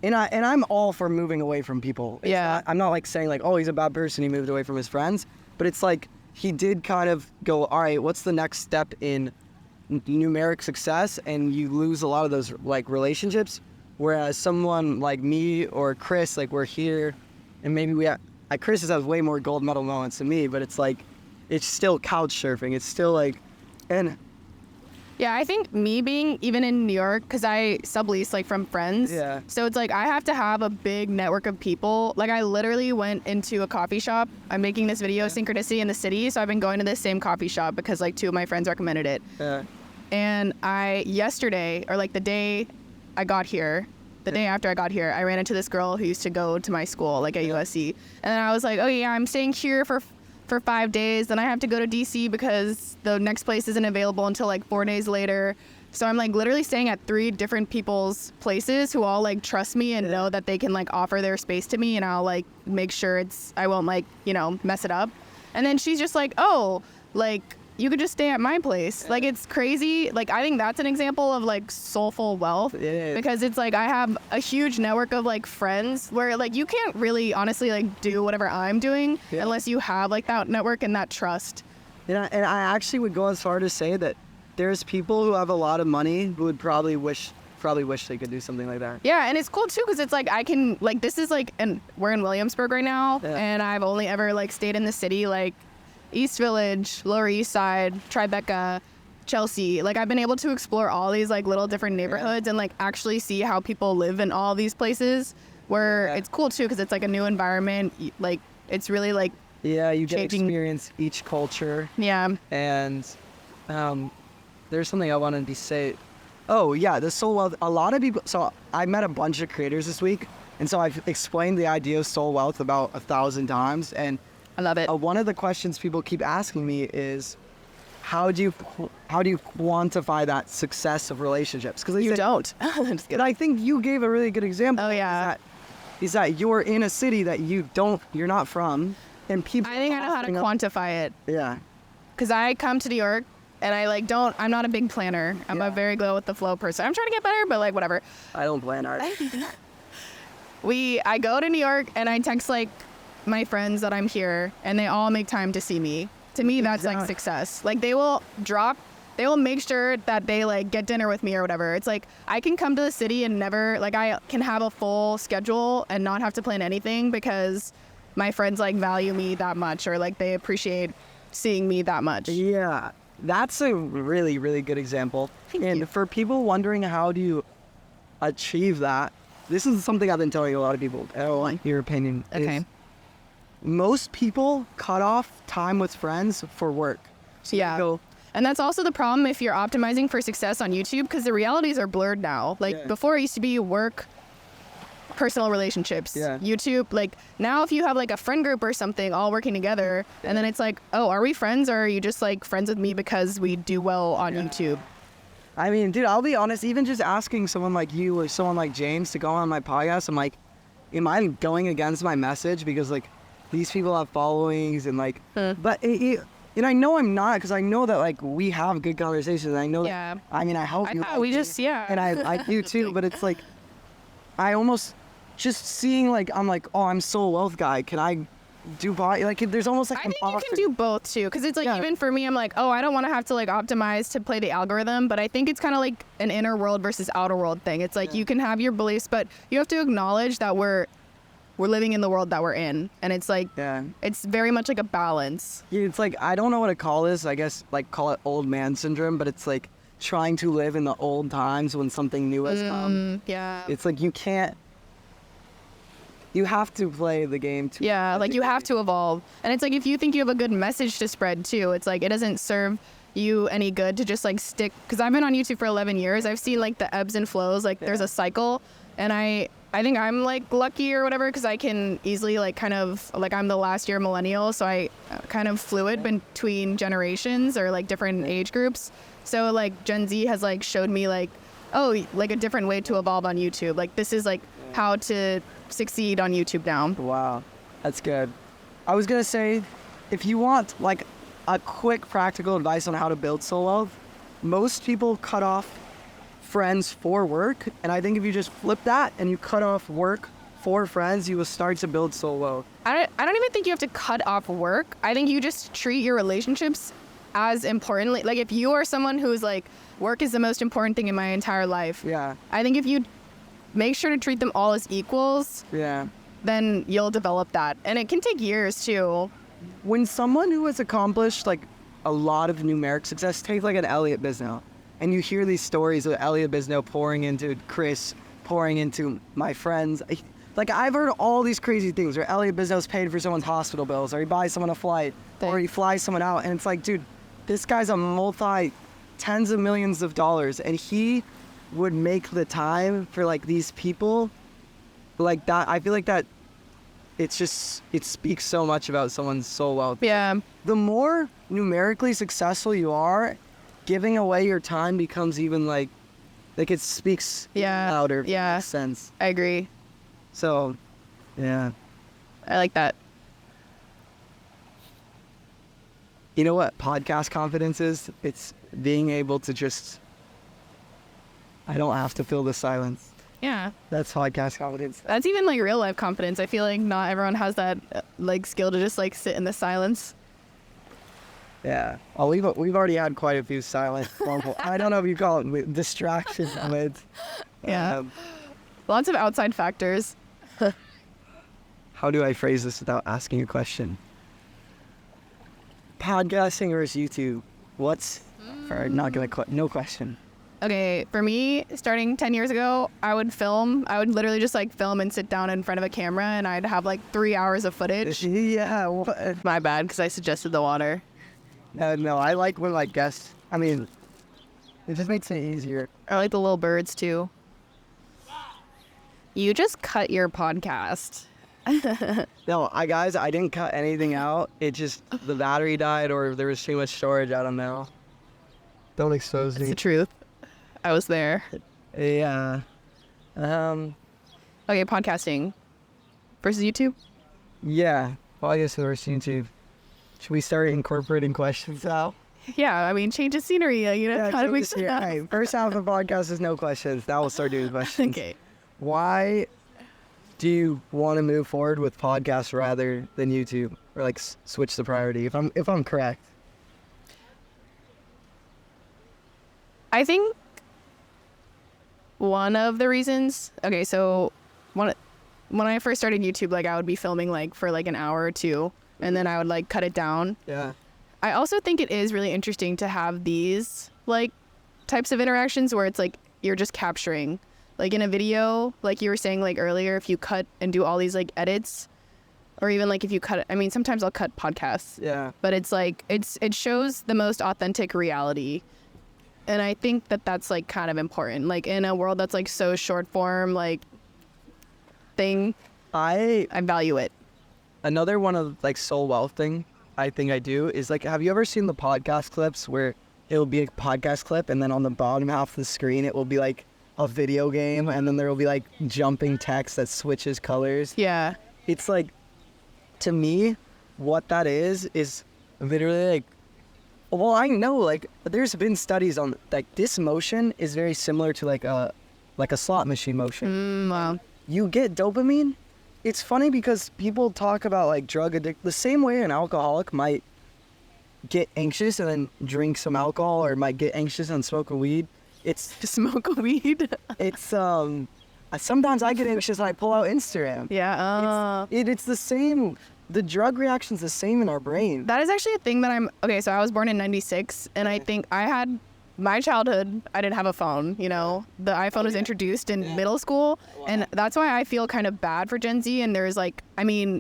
and I'm all for moving away from people. I'm not like saying like, oh, he's a bad person, he moved away from his friends, but it's like he did kind of go, all right, what's the next step in numeric success and you lose a lot of those like relationships. Whereas someone like me or Chris, like we're here and maybe Chris has way more gold medal moments than me, but it's like, it's still couch surfing. It's still like, and yeah, I think me being even in New York, because I sublease like from friends. Yeah. So it's like I have to have a big network of people. Like I literally went into a coffee shop. I'm making this video, Synchronicity in the City. So I've been going to this same coffee shop because like 2 of my friends recommended it. Yeah. And yesterday, or like the day I got here, the day after I got here, I ran into this girl who used to go to my school, like at USC. And then I was like, oh yeah, I'm staying here for 5 days. Then I have to go to DC because the next place isn't available until like 4 days later. So I'm like literally staying at 3 different people's places who all like trust me and know that they can like offer their space to me, and I'll like make sure I won't like, mess it up. And then she's just like, oh, like you could just stay at my place. Like it's crazy. Like I think that's an example of like soulful wealth, because it's like I have a huge network of like friends where like you can't really honestly like do whatever I'm doing unless you have like that network and that trust. And I actually would go as far to say that there's people who have a lot of money who would probably wish they could do something like that. Yeah, and it's cool too because it's like I can like, this is like, and we're in Williamsburg right now, and I've only ever like stayed in the city, like East Village, Lower East Side, Tribeca, Chelsea. Like I've been able to explore all these like little different neighborhoods and like actually see how people live in all these places, where it's cool too because it's like a new environment. Like it's really like you get to changing. experience each culture. Yeah. And there's something I wanted to say. Oh yeah, the soul wealth. A lot of people. So I met a bunch of creators this week, and so I've explained the idea of soul wealth about 1,000 times. And I love it. One of the questions people keep asking me is, how do you quantify that success of relationships? Because You don't. Just kidding. And I think you gave a really good example. Oh yeah. Is that you're in a city that you're not from, and people. I think I know how to quantify it. Yeah. Because I come to New York and I like I'm not a big planner. I'm a very go with the flow person. I'm trying to get better, but like whatever. I don't plan art. I go to New York and I text like my friends that I'm here and they all make time to see me. To me, that's like success. Like they will make sure that they like get dinner with me or whatever. It's like I can come to the city and never, like I can have a full schedule and not have to plan anything because my friends like value me that much, or like they appreciate seeing me that much. Yeah, that's a really, really good example. Thank you. For people wondering how do you achieve that, this is something I've been telling a lot of people. I don't want your opinion. Okay. Most people cut off time with friends for work. So Yeah. And that's also the problem if you're optimizing for success on YouTube, because the realities are blurred now. Like before it used to be work, personal relationships. YouTube, like now if you have like a friend group or something all working together, and then it's like, oh, are we friends, or are you just like friends with me because we do well on YouTube? I mean, dude, I'll be honest, even just asking someone like you or someone like James to go on my podcast, I'm like, am I going against my message? Because like these people have followings and like, but and I know I'm not, because I know that like we have good conversations. I know that, I mean, I hope you. We just, and I do too, but it's like, I almost just seeing like, I'm like, oh, I'm soul wealth guy. Can I do like, there's almost like I think you can do both too, because it's like even for me, I'm like, oh, I don't want to have to like optimize to play the algorithm, but I think it's kind of like an inner world versus outer world thing. It's like you can have your beliefs, but you have to acknowledge that we're living in the world that we're in, and it's like it's very much like a balance. Yeah, it's like, I don't know what to call this. I guess like call it old man syndrome, but it's like trying to live in the old times when something new has come. Yeah. It's like you have to play the game too. Yeah, like you have to evolve. And it's like if you think you have a good message to spread too, it's like it doesn't serve you any good to just like stick, because I've been on YouTube for 11 years. I've seen like the ebbs and flows, like there's a cycle, and I think I'm like lucky or whatever, because I can easily like kind of like, I'm the last year millennial, so I kind of fluid between generations or like different age groups. So like Gen Z has like showed me like, oh, like a different way to evolve on YouTube. Like this is like how to succeed on YouTube now. Wow, that's good. I was gonna say, if you want like a quick practical advice on how to build soul wealth, most people cut off friends for work, and I think if you just flip that and you cut off work for friends, you will start to build soul wealth. I don't even think you have to cut off work. I think you just treat your relationships as importantly, like if you are someone who's like, work is the most important thing in my entire life. Yeah. I think if you make sure to treat them all as equals, Yeah. then you'll develop that. And it can take years too. When someone who has accomplished like a lot of numeric success, take like an Elliot Bisnow, and you hear these stories of Elliot Bisnow pouring into Chris, pouring into my friends. Like I've heard all these crazy things where Elliot Bisnow's paid for someone's hospital bills, or he buys someone a flight, or he flies someone out, and it's like, dude, this guy's a tens of millions of dollars, and he would make the time for like these people like that. I feel like that it speaks so much about someone's soul wealth. Yeah. The more numerically successful you are, giving away your time becomes even like it speaks louder. Yeah. In a sense. I agree. So, yeah. I like that. You know what podcast confidence is? It's being able to just, I don't have to fill the silence. Yeah. That's podcast confidence. That's even like real life confidence. I feel like not everyone has that like skill to just like sit in the silence. Yeah. Well, we've already had quite a few silent. I don't know if you call it distractions. Yeah. Lots of outside factors. How do I phrase this without asking a question? Podcasting versus YouTube. No question. Okay, for me, starting 10 years ago, I would literally just like film and sit down in front of a camera, and I'd have like 3 hours of footage. Yeah. What? My bad, because I suggested the water. No, I like when like guests, it just makes it easier. I like the little birds too. You just cut your podcast. No, guys, I didn't cut anything out. It just, the battery died or there was too much storage. I don't know. Don't expose It's me. the truth. I was there. Yeah. Okay, podcasting versus YouTube? Yeah. Well, I guess versus YouTube. Should we start incorporating questions now? Yeah, I mean, change of scenery, how to make sense. Hey, first half of the podcast is no questions. Now we'll start doing questions. Okay. Why do you want to move forward with podcasts rather than YouTube, or like switch the priority? If I'm correct. I think one of the reasons. Okay, so when I first started YouTube, like I would be filming like for like an hour or two, and then I would like cut it down. Yeah. I also think it is really interesting to have these like types of interactions where it's like you're just capturing. Like in a video, like you were saying like earlier, if you cut and do all these like edits, or even like if you cut, sometimes I'll cut podcasts. Yeah. But it's like, it shows the most authentic reality. And I think that that's like kind of important. Like in a world that's like so short form, like thing, I value it. Another one of like soul wealth thing I think I do is like, have you ever seen the podcast clips where it'll be a podcast clip and then on the bottom half of the screen, it will be like a video game, and then there will be like jumping text that switches colors. Yeah. It's like, to me, what that is literally like, well, I know like there's been studies on like this motion is very similar to like a slot machine motion. Wow. You get dopamine. It's funny because people talk about like drug addict the same way an alcoholic might get anxious and then drink some alcohol, or might get anxious and smoke a weed. It's smoke a weed. It's sometimes I get anxious and I pull out Instagram. Yeah. It's the same. The drug reaction's the same in our brain. That is actually a thing that okay, so I was born in 96, and I think I had my childhood, I didn't have a phone, The iPhone was introduced in middle school, and that's why I feel kind of bad for Gen Z, and there's like,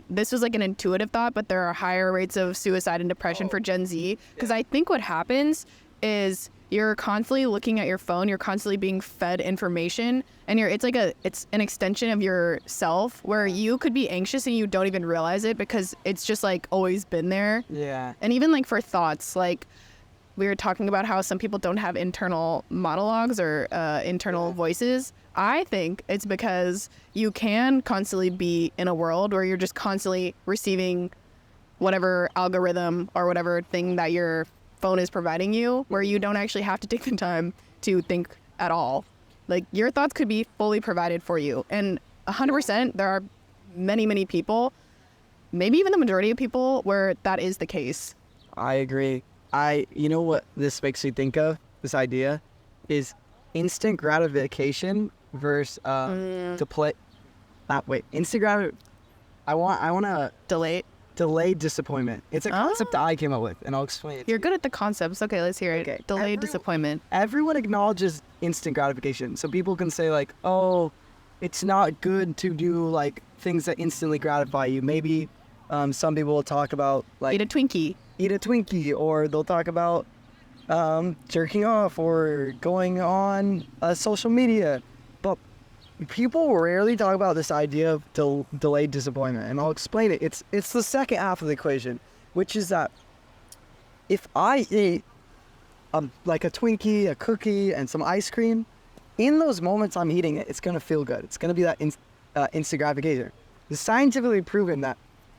this was like an intuitive thought, but there are higher rates of suicide and depression for Gen Z, because I think what happens is you're constantly looking at your phone, you're constantly being fed information, and it's an extension of yourself where you could be anxious and you don't even realize it because it's just like always been there. Yeah. And even like for thoughts, like we were talking about how some people don't have internal monologues or internal voices. I think it's because you can constantly be in a world where you're just constantly receiving whatever algorithm or whatever thing that your phone is providing you, where you don't actually have to take the time to think at all. Like your thoughts could be fully provided for you. And 100%, there are many, many people, maybe even the majority of people, where that is the case. I agree. You know what this makes me think of? This idea is instant gratification versus instant gratification. I want to delayed disappointment. It's a concept I came up with, and I'll explain it. You're good at the concepts. Okay, let's hear it. Okay. Delayed disappointment. Everyone acknowledges instant gratification. So people can say like, oh, it's not good to do like things that instantly gratify you. Maybe some people will talk about like Eat a Twinkie, or they'll talk about jerking off or going on social media. But people rarely talk about this idea of delayed disappointment, and I'll explain it. It's the second half of the equation, which is that if I eat like a Twinkie, a cookie, and some ice cream, in those moments I'm eating it, it's gonna feel good. It's gonna be that instant gratification. It's scientifically proven that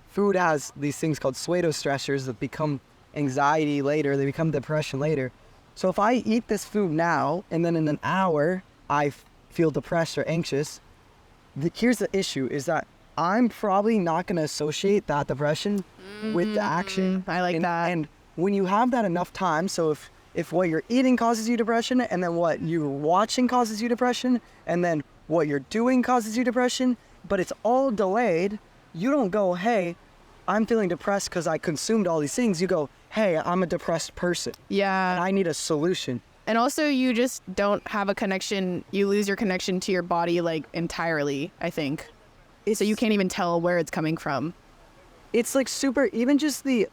food has these things called pseudostressors that become anxiety later, they become depression later. So if I eat this food now and then in an hour I feel depressed or anxious, here's the issue is that I'm probably not going to associate that depression with the action. I like that. And when you have that enough time, so if what you're eating causes you depression, and then what you're watching causes you depression, and then what you're doing causes you depression, but it's all delayed, you don't go, hey, I'm feeling depressed because I consumed all these things. You go, hey, I'm a depressed person. Yeah. And I need a solution. And also, you just don't have a connection. You lose your connection to your body, like, entirely, I think. So you can't even tell where it's coming from. It's, like, super... Even just the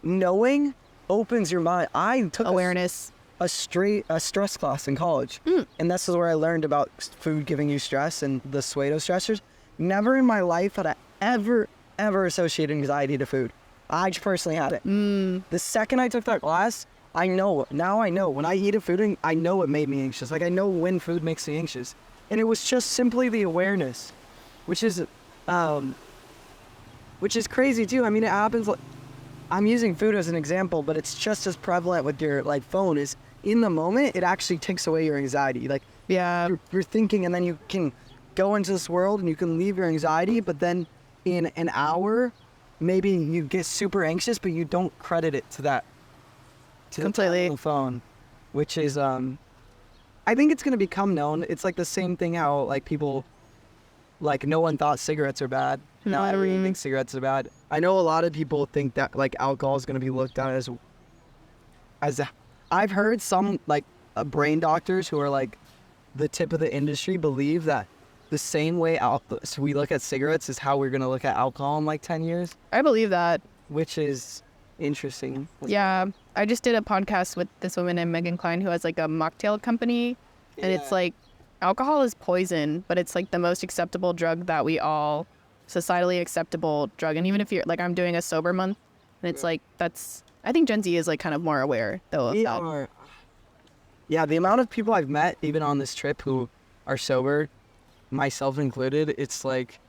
knowing opens your mind. I took awareness. A stress class in college. And this is where I learned about food giving you stress and the pseudostressors. Never in my life had I ever associated anxiety to food. I just personally had it. The second I took that class... Now I know when I eat a food, I know it made me anxious. Like I know when food makes me anxious. And it was just simply the awareness, which is crazy too. I mean, it happens, I'm using food as an example, but it's just as prevalent with your like phone is in the moment, it actually takes away your anxiety. Like yeah, you're thinking and then you can go into this world and you can leave your anxiety, but then in an hour, maybe you get super anxious, but you don't credit it to that. Completely. The phone, which is I think it's gonna become known. It's like the same thing how like people like no one thought cigarettes are bad. Now everyone thinks cigarettes are bad. I know a lot of people think that like alcohol is gonna be looked at as I've heard some like brain doctors who are like the tip of the industry believe that the same way so we look at cigarettes is how we're gonna look at alcohol in like 10 years. I believe that. Which is interesting. Yeah. I just did a podcast with this woman named Megan Klein who has like a mocktail company, and it's like alcohol is poison, but it's like the most acceptable drug that we all societally acceptable drug. And even if you're like, I'm doing a sober month, and it's like I think Gen Z is like kind of more aware though of that. Yeah, the amount of people I've met even on this trip who are sober, myself included, it's like,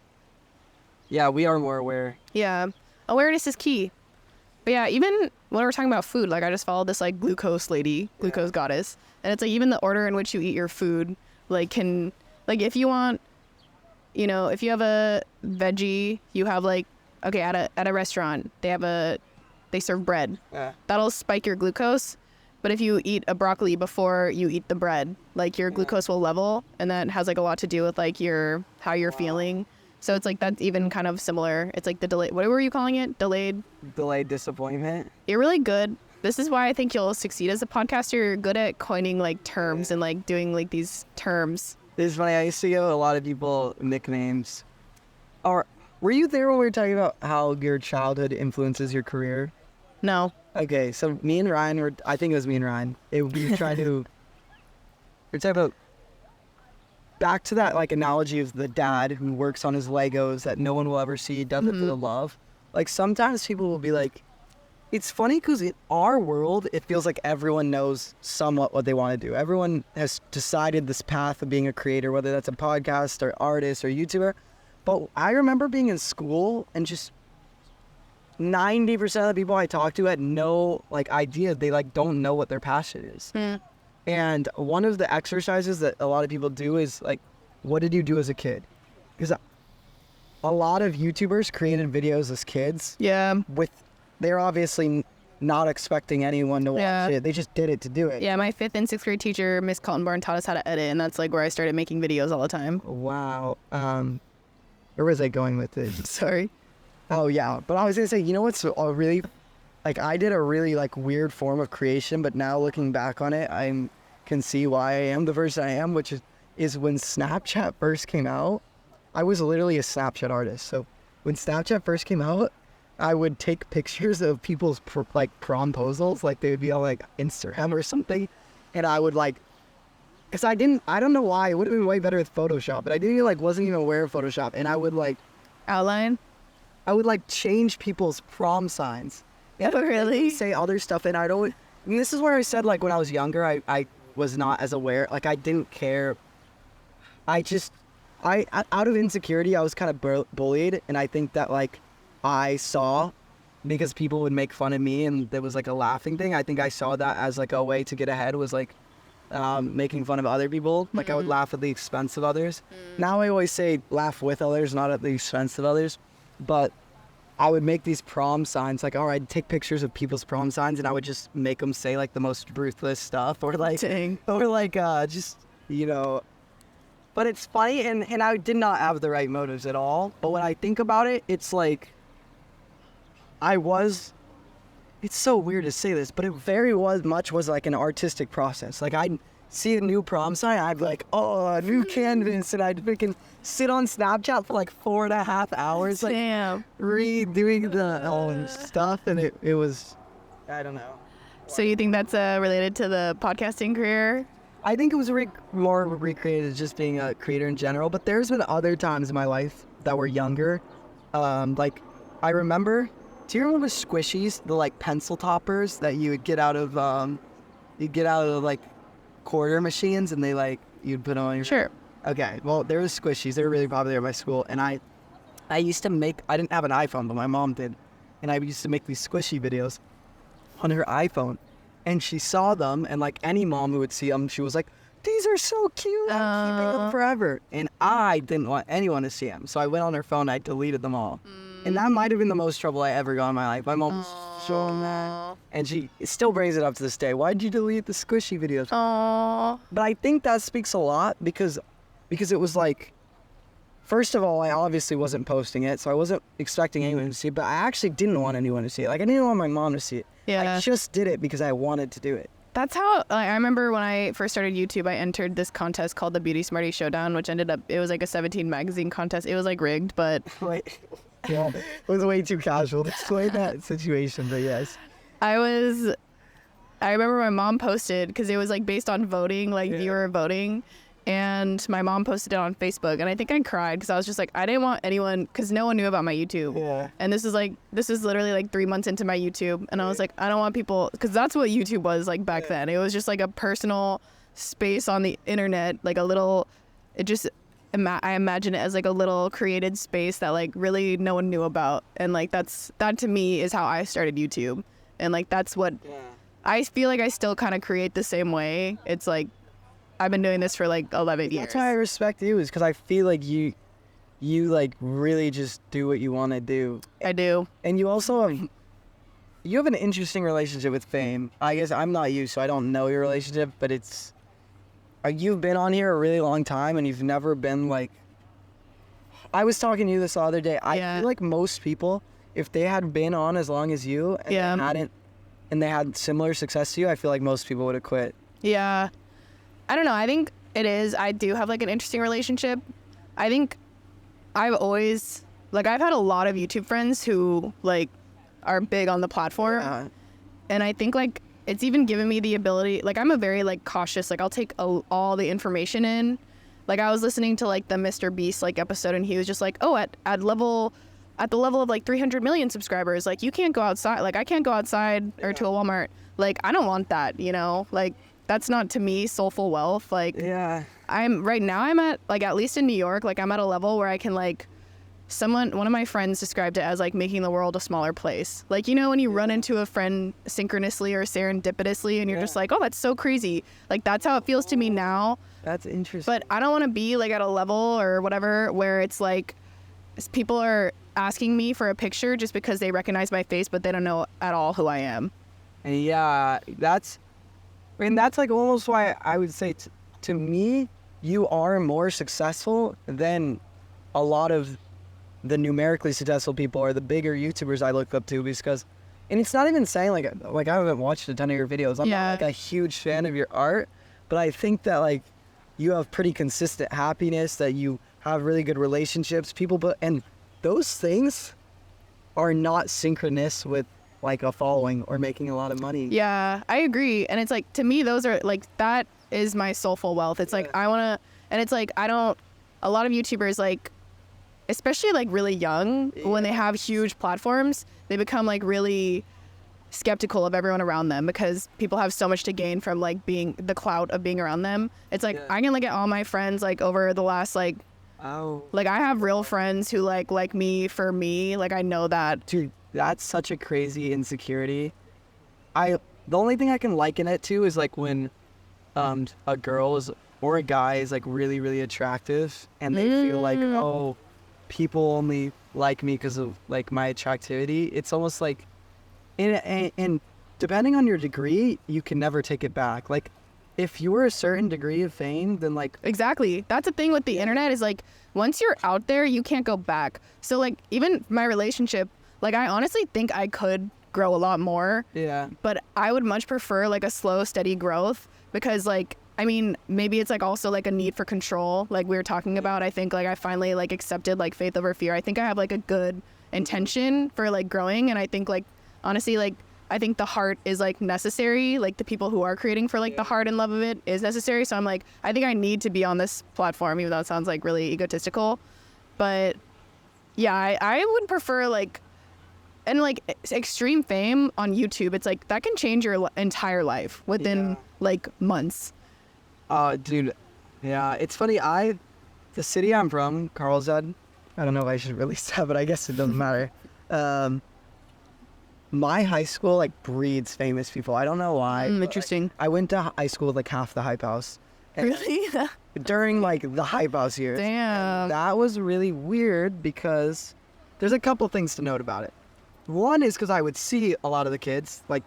yeah, we are more aware. Yeah, awareness is key. But yeah, even when we're talking about food, like I just followed this like glucose goddess, and it's like even the order in which you eat your food, like can, like if you want, you know, if you have a veggie, you have like, okay, at a restaurant, they serve bread. Yeah. That'll spike your glucose. But if you eat a broccoli before you eat the bread, like your glucose will level, and that has like a lot to do with like how you're feeling. So it's like that's even kind of similar. It's like the delay. What were you calling it? Delayed disappointment. You're really good. This is why I think you'll succeed as a podcaster. You're good at coining like terms and like doing like these terms. This is funny. I used to give a lot of people nicknames. Or were you there when we were talking about how your childhood influences your career? No. Okay, so me and Ryan I think it was me and Ryan. We were talking about back to that like analogy of the dad who works on his Legos that no one will ever see, does it for the love. Like sometimes people will be like, it's funny because in our world, it feels like everyone knows somewhat what they want to do. Everyone has decided this path of being a creator, whether that's a podcast or artist or YouTuber. But I remember being in school and just 90% of the people I talked to had no like idea. They like don't know what their passion is. And one of the exercises that a lot of people do is like, what did you do as a kid? Because a lot of YouTubers created videos as kids. Yeah. They're obviously not expecting anyone to watch it. They just did it to do it. Yeah, my 5th and 6th grade teacher, Miss Kaltenborn, taught us how to edit, and that's like where I started making videos all the time. Wow. Where was I going with this? Sorry. Oh, yeah. But I was going to say, you know what's a really, like, I did a really, like, weird form of creation, but now looking back on it, I can see why I am the person I am, which is when Snapchat first came out, I was literally a Snapchat artist. So when Snapchat first came out, I would take pictures of people's promposals, like they would be on like Instagram or something, and I would like, cause I don't know why, it would have been way better with Photoshop, but I wasn't even aware of Photoshop, and I would like Outline? I would like change people's prom signs. Yeah, really? Say other stuff, and and this is where I said like when I was younger, I was not as aware, like I didn't care. Out of insecurity, I was kind of bullied, and I think that like I saw, because people would make fun of me and there was like a laughing thing, I think I saw that as like a way to get ahead, was like making fun of other people. Like I would laugh at the expense of others. Now I always say laugh with others, not at the expense of others. But I would make these prom signs, like, all right, take pictures of people's prom signs, and I would just make them say like the most ruthless stuff, or like, just, you know. But it's funny, and I did not have the right motives at all. But when I think about it, it's like, it's so weird to say this, but it very much was like an artistic process. Like I'd see a new prom sign, I'd be like, oh, a new canvas, and I'd freaking sit on Snapchat for like 4.5 hours, like redoing the stuff, and it was, I don't know. So you think that's related to the podcasting career? I think it was more recreated as just being a creator in general, but there's been other times in my life that were younger. Like, I remember, do you remember squishies, the like pencil toppers that you would get out of, like quarter machines, and they like, you'd put on your... Sure. Okay, well, there was squishies. They were really popular at my school, and I used to make, I didn't have an iPhone, but my mom did, and I used to make these squishy videos on her iPhone. And she saw them, and like any mom who would see them, she was like, these are so cute, I'm keeping them forever. And I didn't want anyone to see them. So I went on her phone, I deleted them all. And that might have been the most trouble I ever got in my life. My mom was so mad. And she still brings it up to this day. Why'd you delete the squishy videos? Aww. But I think that speaks a lot because it was like, first of all, I obviously wasn't posting it, so I wasn't expecting anyone to see it, but I actually didn't want anyone to see it. Like, I didn't want my mom to see it. Yeah. I just did it because I wanted to do it. That's how, like, I remember when I first started YouTube, I entered this contest called the Beauty Smarty Showdown, which ended up, it was like a 17 magazine contest. It was like rigged, but... Wait, yeah, it was way too casual to explain that situation, but yes. I remember my mom posted, because it was like based on voting, like viewer voting, and my mom posted it on Facebook, and I think I cried because I was just like, I didn't want anyone, because no one knew about my YouTube. Yeah. And this is literally like 3 months into my YouTube, and I was like, I don't want people, because that's what YouTube was like back then. It was just like a personal space on the internet, like a little, I imagine it as like a little created space that like really no one knew about, and like that to me is how I started YouTube, and like that's what I feel like I still kind of create the same way. It's like, I've been doing this for like 11 years. That's why I respect you, is because I feel like you like really just do what you want to do. I do. And you also have an interesting relationship with fame. I guess I'm not you, so I don't know your relationship, but it's, you've been on here a really long time, and you've never been like, I was talking to you this the other day. I feel like most people, if they had been on as long as you and they had similar success to you, I feel like most people would have quit. Yeah. I don't know. I think it is. I do have like an interesting relationship. I think I've always, like, I've had a lot of YouTube friends who like are big on the platform. Yeah. And I think like it's even given me the ability, like I'm a very like cautious, like I'll take all the information in. Like I was listening to like the Mr. Beast like episode, and he was just like, oh, at the level of like 300 million subscribers, like you can't go outside. Like I can't go outside or to a Walmart. Like I don't want that, you know, like that's not to me soulful wealth. Like I'm at like, at least in New York, like I'm at a level where I can like, one of my friends described it as like making the world a smaller place. Like, you know, when you run into a friend synchronously or serendipitously and you're just like, oh, that's so crazy. Like that's how it feels to me now. That's interesting. But I don't want to be like at a level or whatever where it's like people are asking me for a picture just because they recognize my face, but they don't know at all who I am. And yeah, that's like almost why I would say to me, you are more successful than a lot of the numerically successful people or the bigger YouTubers I look up to, because, and it's not even saying like I haven't watched a ton of your videos. I'm not like a huge fan of your art, but I think that like you have pretty consistent happiness, that you have really good relationships, and those things are not synchronous with like a following or making a lot of money. Yeah, I agree. And it's like, to me, those are like, that is my soulful wealth. It's like, I want to, and it's like, a lot of YouTubers, like, especially like really young, when they have huge platforms, they become like really skeptical of everyone around them because people have so much to gain from like being the clout of being around them. It's like, I can look at all my friends like over the last like, like I have real friends who like me for me. Like I know that. Dude, that's such a crazy insecurity. The only thing I can liken it to is like when a girl or a guy is like really, really attractive and they feel like, oh, people only like me because of like my attractivity. It's almost like, and depending on your degree, you can never take it back. Like if you were a certain degree of fame, then like... Exactly. That's the thing with the internet is like, once you're out there, you can't go back. So like even my relationship, like I honestly think I could grow a lot more. Yeah. But I would much prefer like a slow, steady growth because like, I mean, maybe it's like also like a need for control. Like we were talking about, I think like I finally like accepted like faith over fear. I think I have like a good intention for like growing. And I think like, honestly, like, I think the heart is like necessary. Like the people who are creating for like the heart and love of it is necessary. So I'm like, I think I need to be on this platform, even though it sounds like really egotistical. But yeah, I would prefer like, and like extreme fame on YouTube, it's like that can change your entire life within like months. Dude, yeah, it's funny. The city I'm from, Carlsbad, I don't know if I should release that, but I guess it doesn't matter. My high school like breeds famous people. I don't know why. Interesting. Like, I went to high school with like half the hype house. Really? During like the hype house years. Damn. That was really weird because there's a couple things to note about it. One is because I would see a lot of the kids, like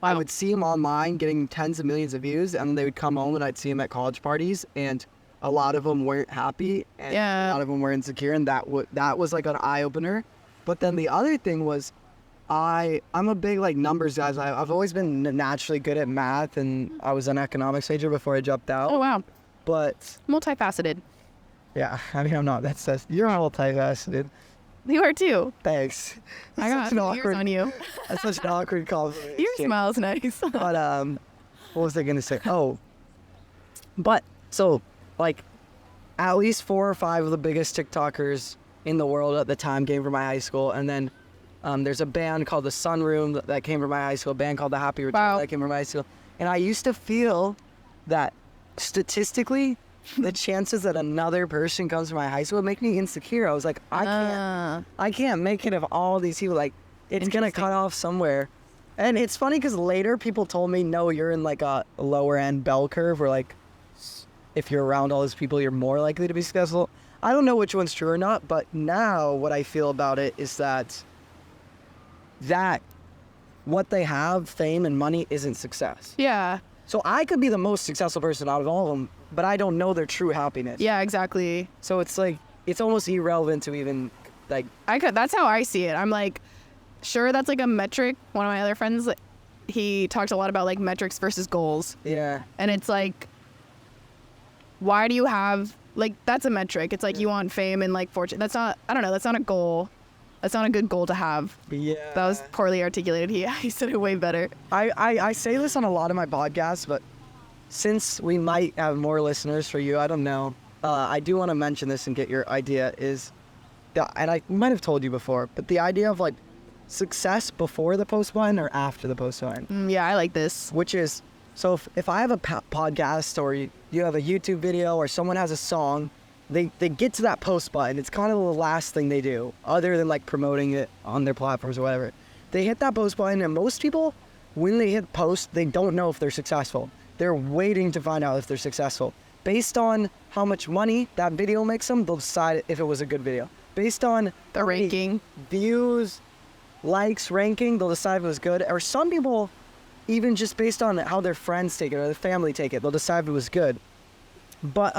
I would see them online getting tens of millions of views, and they would come home and I'd see them at college parties, and a lot of them weren't happy, and a lot of them were insecure, and that was like an eye opener. But then the other thing was, I'm a big like numbers guy. I've always been naturally good at math, and I was an economics major before I jumped out. Oh wow. But multifaceted. Yeah, I mean I'm not. You're multifaceted. You are too. Thanks. I got years on you. That's such an awkward compliment. Your smile's nice. But what was I gonna say? Oh, but so like at least 4 or 5 of the biggest TikTokers in the world at the time came from my high school, and then there's a band called the Sunroom that came from my high school. A band called the Happy Return that came from my high school, and I used to feel that statistically, the chances that another person comes from my high school would make me insecure. I was like, I can't make it of all these people. Like, it's gonna cut off somewhere. And it's funny because later people told me, no, you're in like a lower end bell curve where like, if you're around all those people, you're more likely to be successful. I don't know which one's true or not, but now what I feel about it is that what they have, fame and money, isn't success. Yeah. So I could be the most successful person out of all of them, but I don't know their true happiness. Yeah, exactly. So it's like, it's almost irrelevant to even like... That's how I see it. I'm like, sure, that's like a metric. One of my other friends, he talked a lot about like metrics versus goals. Yeah. And it's like, why do you have, like, that's a metric. It's like you want fame and like fortune. That's not, I don't know, that's not a goal. That's not a good goal to have. Yeah. That was poorly articulated. He said it way better. I say this on a lot of my podcasts, but since we might have more listeners for you, I don't know. I do want to mention this and get your idea and I might have told you before, but the idea of like success before the post button or after the post button. Yeah, I like this. Which is, so if I have a podcast or you have a YouTube video or someone has a song, they get to that post button. It's kind of the last thing they do, other than like promoting it on their platforms or whatever. They hit that post button, and most people, when they hit post, they don't know if they're successful. They're waiting to find out if they're successful. Based on how much money that video makes them, they'll decide if it was a good video. Based on the ranking, views, likes, ranking, they'll decide if it was good. Or some people, even just based on how their friends take it or their family take it, they'll decide if it was good. But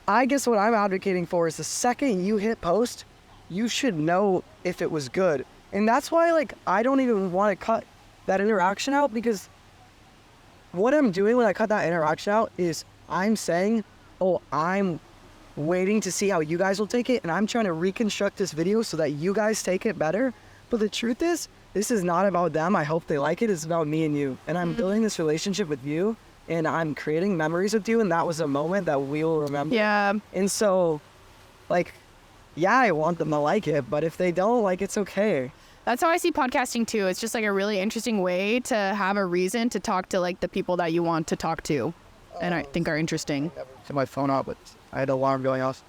I guess what I'm advocating for is the second you hit post, you should know if it was good. And that's why, like, I don't even want to cut that interaction out, because what I'm doing when I cut that interaction out is I'm saying, oh, I'm waiting to see how you guys will take it, and I'm trying to reconstruct this video so that you guys take it better. But the truth is, this is not about them. I hope they like it. It's about me and you. And I'm building this relationship with you, and I'm creating memories with you, and that was a moment that we will remember. Yeah. And so, like, yeah, I want them to like it, but if they don't like it's okay. That's how I see podcasting too. It's just like a really interesting way to have a reason to talk to like the people that you want to talk to, and I think are interesting. To my phone up, but I had an alarm going off.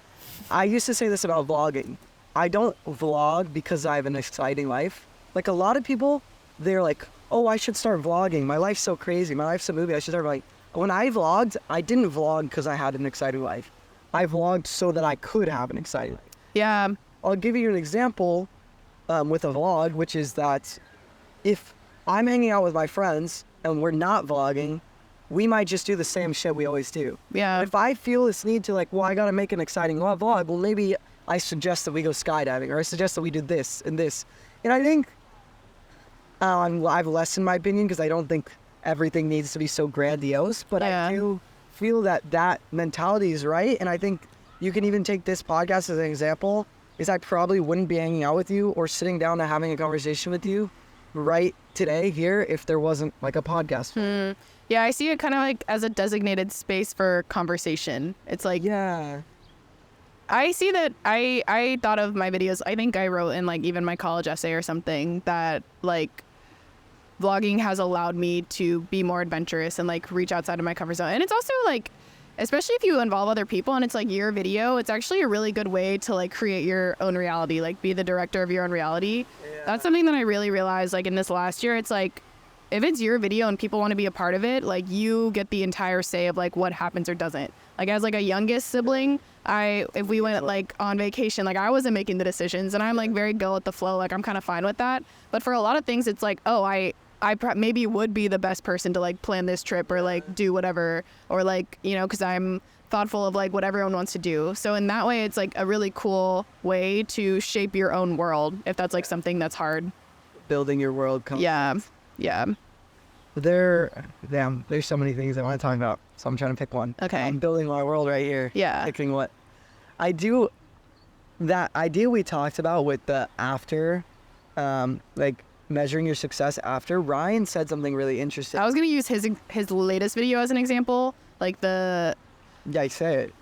I used to say this about vlogging. I don't vlog because I have an exciting life. Like, a lot of people, they're like, oh, I should start vlogging. My life's so crazy. My life's a movie. I should start, like, when I vlogged, I didn't vlog because I had an exciting life. I vlogged so that I could have an exciting life. Yeah. I'll give you an example with a vlog, which is that if I'm hanging out with my friends and we're not vlogging, we might just do the same shit we always do. Yeah. If I feel this need to, like, well, I gotta make an exciting vlog, well, maybe I suggest that we go skydiving, or I suggest that we do this and this. And I think I've lessened my opinion because I don't think everything needs to be so grandiose, but Yeah. I do feel that that mentality is right. And I think you can even take this podcast as an example, is I probably wouldn't be hanging out with you or sitting down and having a conversation with you right today here if there wasn't, like, a podcast. Yeah, I see it kind of like as a designated space for conversation. It's like, Yeah. I see that I thought of my videos. I think I wrote in, like, even my college essay or something that, like, vlogging has allowed me to be more adventurous and, like, reach outside of my comfort zone. And it's also, like, especially if you involve other people and it's, like, your video, it's actually a really good way to, like, create your own reality, like, be the director of your own reality. Yeah. That's something that I really realized, like, in this last year. It's like, if it's your video and people want to be a part of it, like, you get the entire say of, like, what happens or doesn't. Like, as, like, a youngest sibling, if we went, like, on vacation, like, I wasn't making the decisions, and I'm, like, very go with the flow. Like, I'm kind of fine with that. But for a lot of things, it's like, oh, I maybe would be the best person to, like, plan this trip or, like, do whatever, or, like, you know, because I'm thoughtful of, like, what everyone wants to do. So in that way, it's, like, a really cool way to shape your own world if that's, like, something that's hard. Building your world. Yeah. There's so many things I want to talk about, so I'm trying to pick one. Okay. I'm building my world right here. Yeah. Picking what I do. That idea we talked about with the after, like, measuring your success after. Ryan said something really interesting. I was gonna use his latest video as an example, like the. Yeah, I say it.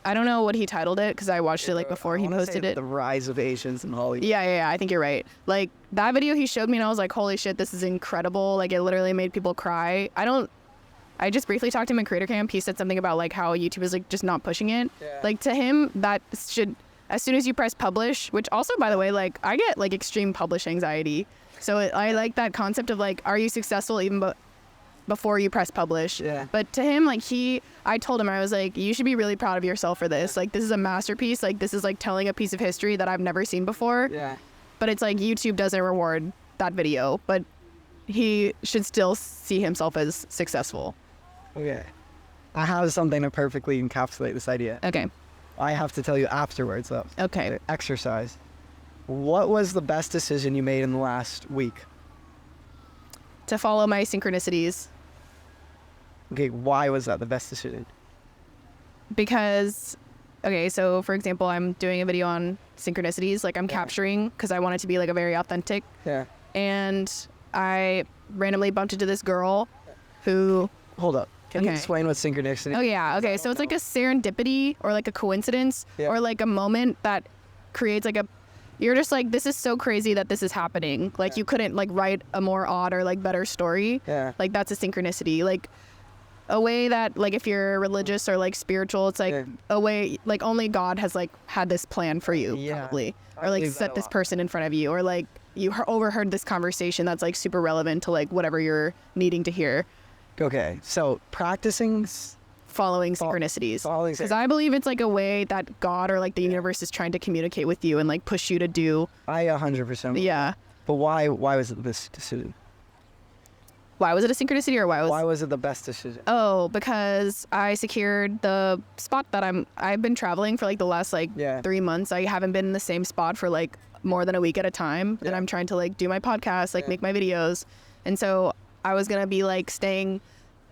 I don't know what he titled it because I watched it, like, before he posted it. The rise of Asians in Hollywood. Yeah, I think you're right. Like, that video he showed me and I was like, holy shit, this is incredible. Like, it literally made people cry. I just briefly talked to him in Creator Camp. He said something about, like, how YouTube is, like, just not pushing it. Yeah. Like, to him, that should, as soon as you press publish, which also, by the way, like, I get, like, extreme publish anxiety. So I like that concept of, like, are you successful even before you press publish? Yeah. But to him, like, I told him, I was like, you should be really proud of yourself for this. Like, this is a masterpiece. Like, this is, like, telling a piece of history that I've never seen before. Yeah. But it's like YouTube doesn't reward that video, but he should still see himself as successful. Okay. I have something to perfectly encapsulate this idea. Okay. I have to tell you afterwards, though. Okay. Exercise. What was the best decision you made in the last week? To follow my synchronicities. Okay, why was that the best decision? Because, okay, so for example, I'm doing a video on synchronicities, like, I'm capturing because I want it to be, like, a very authentic. Yeah. And I randomly bumped into this girl who. Hold up. Can you explain what synchronicity is? Oh, yeah. Okay, so it's like a serendipity or, like, a coincidence or, like, a moment that creates, like, you're just like, this is so crazy that this is happening. Like, you couldn't, like, write a more odd or, like, better story. Yeah. Like, that's a synchronicity. Like, a way that, like, if you're religious or, like, spiritual, it's, like, a way, like, only God has, like, had this plan for you, probably. Or, like, set this person in front of you. Or, like, you overheard this conversation that's, like, super relevant to, like, whatever you're needing to hear. Okay, so practicing... Following synchronicities. Because I believe it's, like, a way that God or, like, the universe is trying to communicate with you and, like, push you to do. I 100%. Yeah. But why was it this decision? Why was it a synchronicity, or Why was it the best decision? Oh, because I secured the spot that I've been traveling for like the last 3 months. I haven't been in the same spot for like more than a week at a time. And I'm trying to like do my podcast, like make my videos. And so I was going to be like staying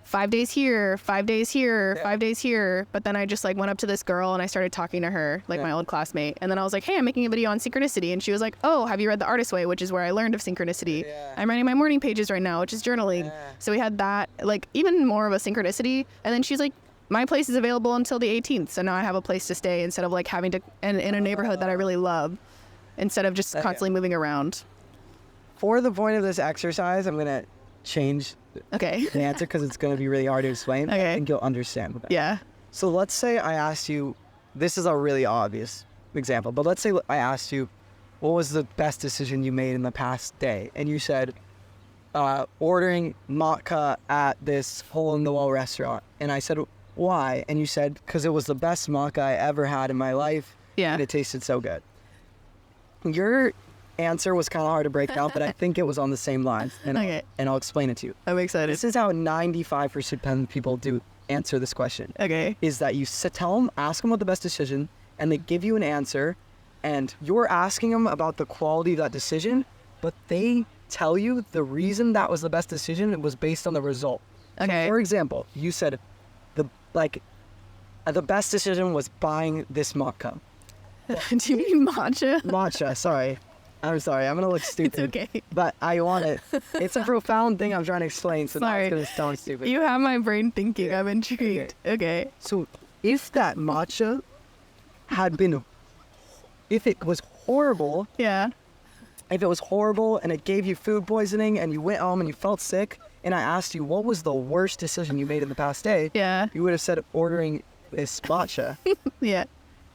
5 days here, 5 days here, 5 days here. But then I just like went up to this girl and I started talking to her, like my old classmate. And then I was like, hey, I'm making a video on synchronicity. And she was like, oh, have you read The Artist's Way, which is where I learned of synchronicity. I'm writing my morning pages right now, which is journaling. So we had that, like even more of a synchronicity. And then she's like, my place is available until the 18th. So now I have a place to stay instead of like having to, in a neighborhood that I really love, instead of just constantly moving around. For the point of this exercise, I'm going to change Okay. the answer because it's going to be really hard to explain. Okay. I think you'll understand that. Yeah. So let's say I asked you, this is a really obvious example, but let's say I asked you, what was the best decision you made in the past day? And you said, ordering matka at this hole-in-the-wall restaurant. And I said, why? And you said, because it was the best matka I ever had in my life. Yeah. And it tasted so good. Your answer was kind of hard to break down, but I think it was on the same lines. And, and I'll explain it to you. I'm excited. This is how 95% of people do answer this question. Okay. Is that you tell them, ask them what the best decision, and they give you an answer, and you're asking them about the quality of that decision, but they tell you the reason that was the best decision was based on the result. Okay. So for example, you said the best decision was buying this matka. Do you mean matcha? Matcha, sorry. I'm sorry, I'm gonna look stupid. It's okay. But I want it. It's a profound thing I'm trying to explain, so Sorry. now it's gonna sound stupid. You have my brain thinking. I'm intrigued. Okay. So if that matcha had been, if it was horrible, Yeah. if it was horrible and it gave you food poisoning and you went home and you felt sick, and I asked you what was the worst decision you made in the past day, Yeah. you would have said ordering this matcha. Yeah.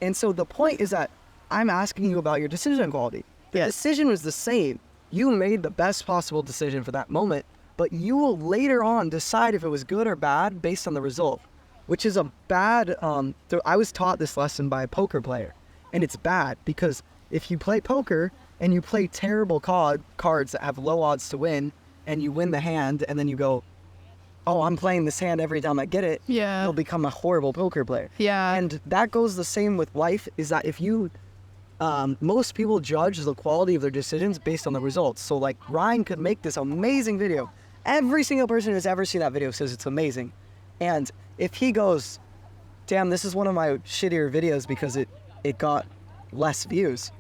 And so the point is that I'm asking you about your decision quality. The decision was the same. You made the best possible decision for that moment, but you will later on decide if it was good or bad based on the result, which is a bad, I was taught this lesson by a poker player, and it's bad because if you play poker and you play terrible cards that have low odds to win, and you win the hand, and then you go, oh, I'm playing this hand every time I get it, Yeah. you'll become a horrible poker player. Yeah. And that goes the same with life, is that if you, most people judge the quality of their decisions based on the results. So like Ryan could make this amazing video. Every single person who's ever seen that video says it's amazing. And if he goes, damn, this is one of my shittier videos because it got less views,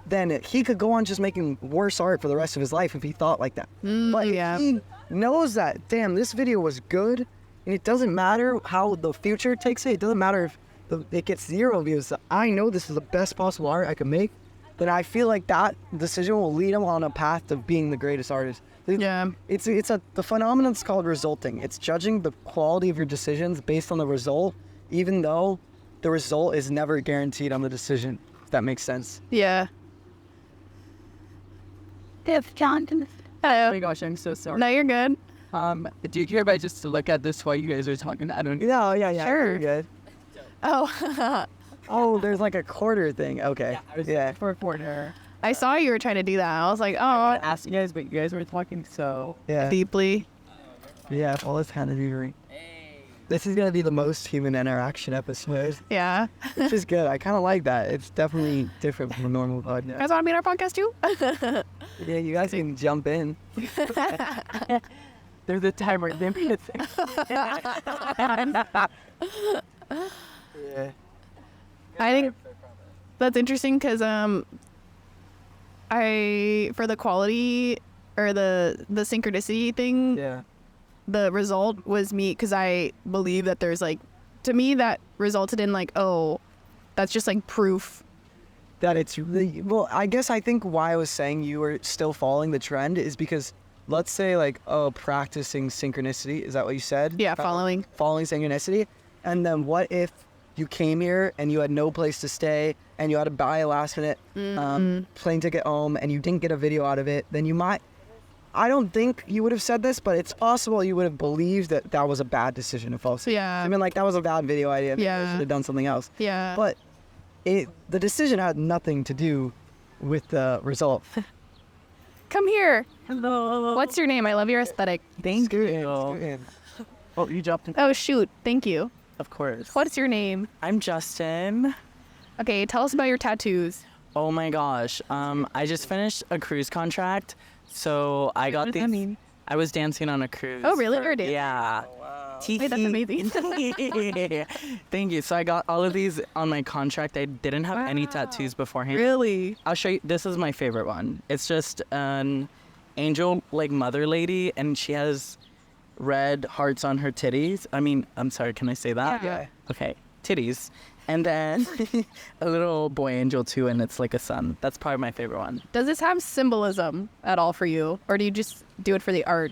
then he could go on just making worse art for the rest of his life if he thought like that. But if he knows that, damn, this video was good, and it doesn't matter how the future takes it, it doesn't matter if it gets 0 views, I know this is the best possible art I can make, then I feel like that decision will lead him on a path of being the greatest artist. Yeah. The phenomenon's called resulting. It's judging the quality of your decisions based on the result, even though the result is never guaranteed on the decision, if that makes sense. Yeah. Hello. Oh my gosh, I'm so sorry. No, you're good. Do you care if I just look at this while you guys are talking? I don't. No, yeah. Sure. You're good. Oh. Oh, there's like a quarter thing. Okay. Yeah. For a corner. I saw you were trying to do that. I was like, oh, I asked you guys, but you guys were talking so. Yeah. deeply. Yeah. Well, it's kind of very. This is gonna be the most human interaction episode, Yeah. which is good. I kind of like that. It's definitely different from a normal podcast. You guys want to be on our podcast too? Yeah, you guys can jump in. There's a timer. They made it say. Yeah. I think that's interesting because I for the quality or the synchronicity thing, Yeah. the result was me because I believe that there's like, to me that resulted in like, oh, that's just like proof. That it's really, well, I guess I think why I was saying you were still following the trend is because let's say like, oh, practicing synchronicity, is that what you said? Yeah, following. Following synchronicity. And then what if you came here and you had no place to stay and you had to buy a last minute plane ticket home and you didn't get a video out of it, then you might, I don't think you would have said this, but it's possible you would have believed that that was a bad decision to follow. Yeah. I mean, like that was a bad video idea. Maybe I Yeah. should have done something else. Yeah. But the decision had nothing to do with the result. Come here. Hello. What's your name? I love your aesthetic. Thank you. Good. Oh, you dropped in. Oh, shoot. Thank you. Of course. What's your name? I'm Justin. Okay, tell us about your tattoos. Oh my gosh. I just finished a cruise contract, so I got What does these. that mean? I was dancing on a cruise. Oh, really? You're a dancer? Yeah. Wait, that's amazing. Thank you. So I got all of these on my contract. I didn't have any Wow. tattoos beforehand. Really? I'll show you. This is my favorite one. It's just an angel, like, mother lady, and she has red hearts on her titties. I mean, I'm sorry, can I say that? Yeah. Okay, titties. And then a little boy angel too, and it's like a sun. That's probably my favorite one. Does this have symbolism at all for you? Or do you just do it for the art?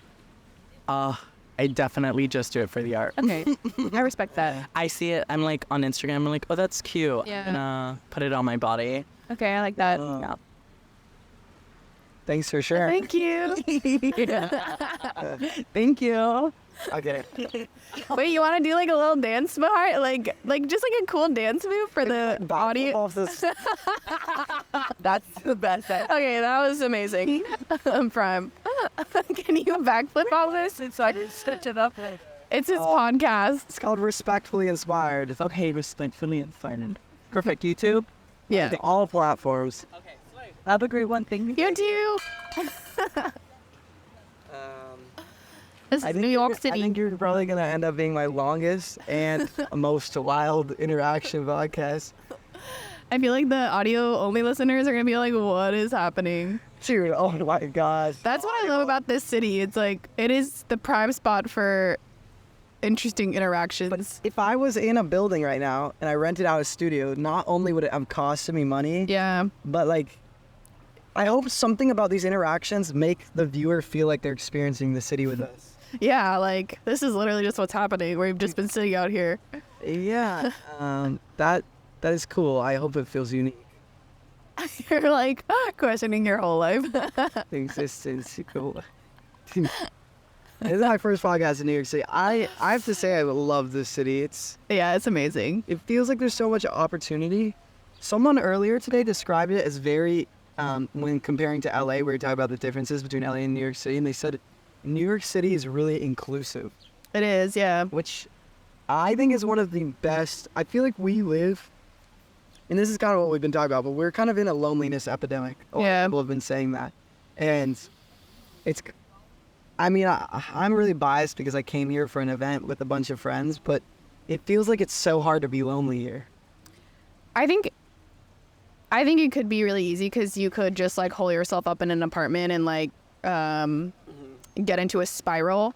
I definitely just do it for the art. Okay, I respect that. I see it, I'm like on Instagram, I'm like, oh, that's cute. Yeah. I'm gonna put it on my body. Okay, I like that. Yeah. Thanks for sharing. Thank you. Thank you. Okay. Wait, you want to do like a little dance behind, like just like a cool dance move for the audience? Off this. That's the best. Okay, that was amazing. I'm prime. Can you backflip all this? So I just stitch it up. It's his podcast. It's called Respectfully Inspired. Okay, respectfully inspired. Perfect. YouTube. Yeah. All platforms. Have a great one. Thank you. You too. This is New York I City. think you're probably gonna end up being my longest and most wild interaction podcast. I feel like the audio only listeners are gonna be like, what is happening? Dude, oh my gosh. That's what I love about this city. It's like it is the prime spot for interesting interactions. If I was in a building right now and I rented out a studio, not only would it have costed me money, Yeah. but like, I hope something about these interactions make the viewer feel like they're experiencing the city with us. Yeah, like this is literally just what's happening. We've just been sitting out here. Yeah, that is cool. I hope it feels unique. You're like questioning your whole life. Existence. Cool. This is my first podcast in New York City. I have to say I love this city. Yeah, it's amazing. It feels like there's so much opportunity. Someone earlier today described it as very, when comparing to LA, we were talking about the differences between LA and New York City, and they said New York City is really inclusive, It is, yeah. which I think is one of the best. I feel like we live, and this is kind of what we've been talking about, but we're kind of in a loneliness epidemic. A lot of Yeah. people have been saying that. And it's, I mean, I'm really biased because I came here for an event with a bunch of friends, but it feels like it's so hard to be lonely here. I think it could be really easy because you could just like hole yourself up in an apartment and like get into a spiral.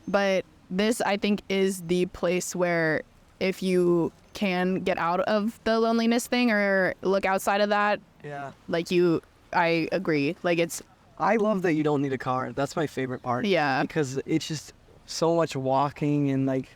But this, I think, is the place where if you can get out of the loneliness thing or look outside of that, Yeah. like I agree. Like it's, I love that you don't need a car. That's my favorite part. yeah. Because it's just so much walking and like,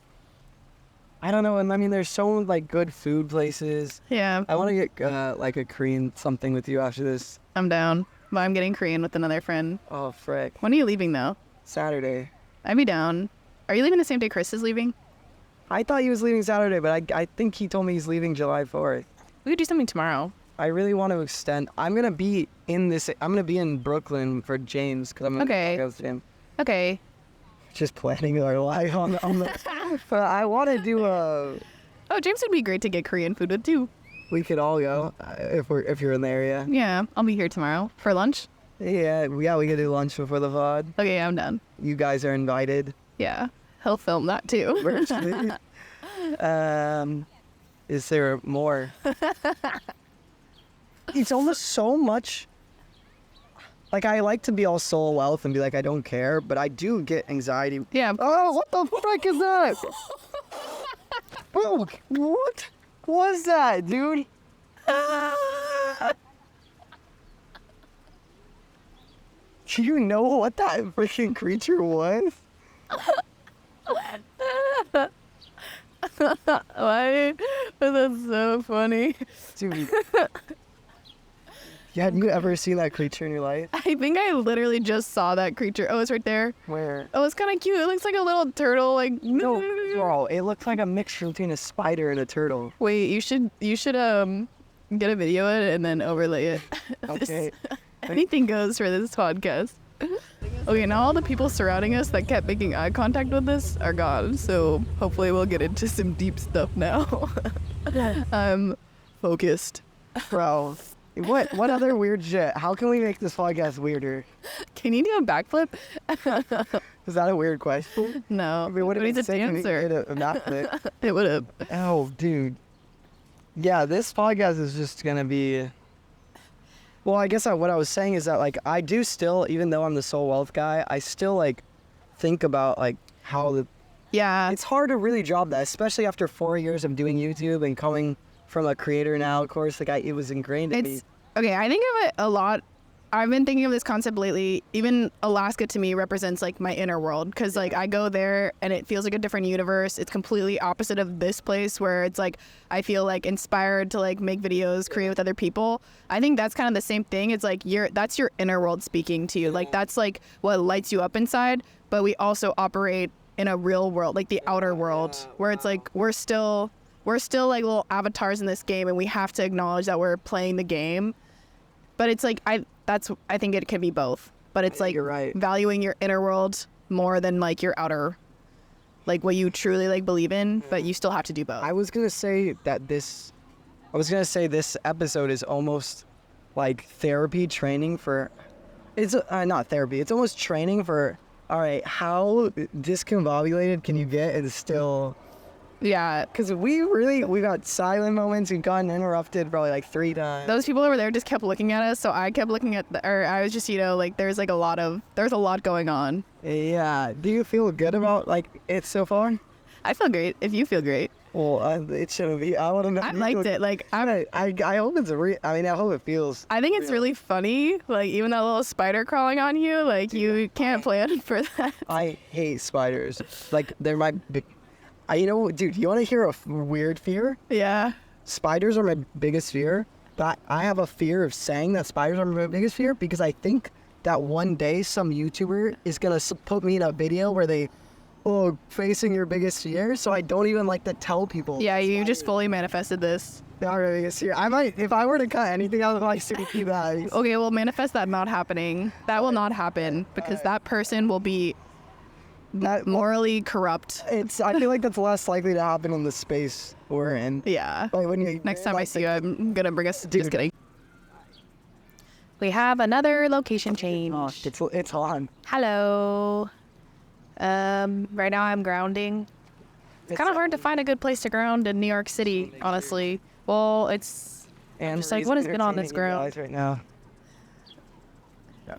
I don't know. And I mean, there's so like good food places. Yeah, I want to get like a Korean something with you after this. I'm down. But I'm getting Korean with another friend. Oh, frick. When are you leaving though? Saturday. I'd be down. Are you leaving the same day Chris is leaving? I thought he was leaving Saturday, but I think he told me he's leaving July 4th. We could do something tomorrow. I really want to extend. I'm going to be in Brooklyn for James because I'm going Okay. to go with him. Okay. Just planning our life on the but I want to do a. Oh, James would be great to get Korean food with too. We could all go if you're in the area. Yeah, I'll be here tomorrow for lunch. Yeah, we could do lunch before the VOD. Okay, I'm done. You guys are invited. Yeah, he'll film that too. Virtually. Is there more? It's almost so much. Like, I like to be all soul wealth and be like, I don't care, but I do get anxiety. Yeah. Oh, what the frick is that? Bro, what was that, dude? Do you know what that freaking creature was? Why? That's so funny. Dude. Yeah, have you ever seen that creature in your life? I think I literally just saw that creature. Oh, it's right there. Where? Oh, it's kind of cute. It looks like a little turtle. Like No, bro, it looks like a mixture between a spider and a turtle. Wait, you should get a video of it and then overlay it. Okay. Anything goes for this podcast. Okay, now all the people surrounding us that kept making eye contact with us are gone. So hopefully we'll get into some deep stuff now. I'm focused. Bro, what other weird shit? How can we make this podcast weirder? Can you do a backflip? Is that a weird question? No. I mean, what But he's a dancer. It would have. Oh, dude. Yeah, this podcast is just gonna be. Well, I guess what I was saying is that like I do still, even though I'm the soul wealth guy, I still like think about like how the. Yeah. It's hard to really drop that, especially after 4 years of doing YouTube and coming from a creator now. Of course, like it was ingrained in me. Okay, I think of it a lot. I've been thinking of this concept lately. Even Alaska to me represents like my inner world because like I go there and it feels like a different universe. It's completely opposite of this place where it's like I feel like inspired to like make videos, create with other people. I think that's kind of the same thing. It's like that's your inner world speaking to you. Like that's like what lights you up inside. But we also operate in a real world, like the outer world, where it's like we're still like little avatars in this game, and we have to acknowledge that we're playing the game. But it's like I think it can be both. But it's like you're right. Valuing your inner world more than like your outer, like what you truly like believe in. But you still have to do both. I was gonna say this episode is almost like therapy training for. It's not therapy. It's almost training for. All right, how discombobulated can you get and still? Yeah. Because we got silent moments. We've gotten interrupted probably like 3 times. Those people over there just kept looking at us, so I kept looking at I was just, like there's a lot going on. Yeah. Do you feel good about like it so far? I feel great. If you feel great. Well, it shouldn't be. I want to know. I liked it. Like I hope it's I hope it feels. I think it's really funny. Like even that little spider crawling on you, like you can't plan for that. I hate spiders. Like they're my big. Dude, you want to hear a weird fear? Yeah. Spiders are my biggest fear, but I have a fear of saying that spiders are my biggest fear because I think that one day some YouTuber is going to put me in a video where facing your biggest fear, so I don't even like to tell people. Yeah, you just fully manifested this. They are my biggest fear. I might, if I were to cut anything out of my CP bags. Okay, well, manifest that not happening. That will not happen because that person will be morally corrupt. I feel like that's less likely to happen in the space we're in. Yeah. Like Next time I see you, I'm gonna bring us. Dude. Just kidding. We have another location change. Oh, it's on. Hello. Right now I'm grounding. It's kind of hard to find a good place to ground in New York City, honestly. Well, it's just like what has been on this ground right now.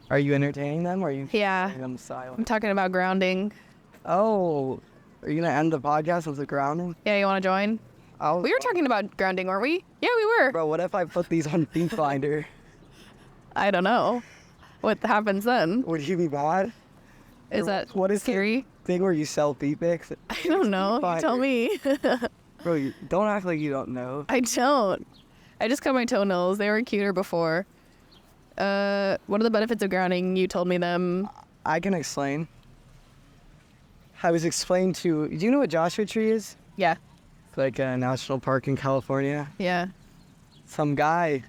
Are you entertaining them or are you Yeah. them silent? I'm talking about grounding. Oh, are you gonna end the podcast with the grounding? Yeah, you want to join? We were talking about grounding, weren't we? Yeah, we were. Bro, what if I put these on Thief Finder? I don't know. What happens then? Would you be mad? Is that what is scary? The thing where you sell thief pics? I don't know. You tell me. Bro, don't act like you don't know. I don't. I just cut my toenails. They were cuter before. What are the benefits of grounding? You told me them. I can explain. I was explained do you know what Joshua Tree is? Yeah. It's like a national park in California. Yeah. Some guy,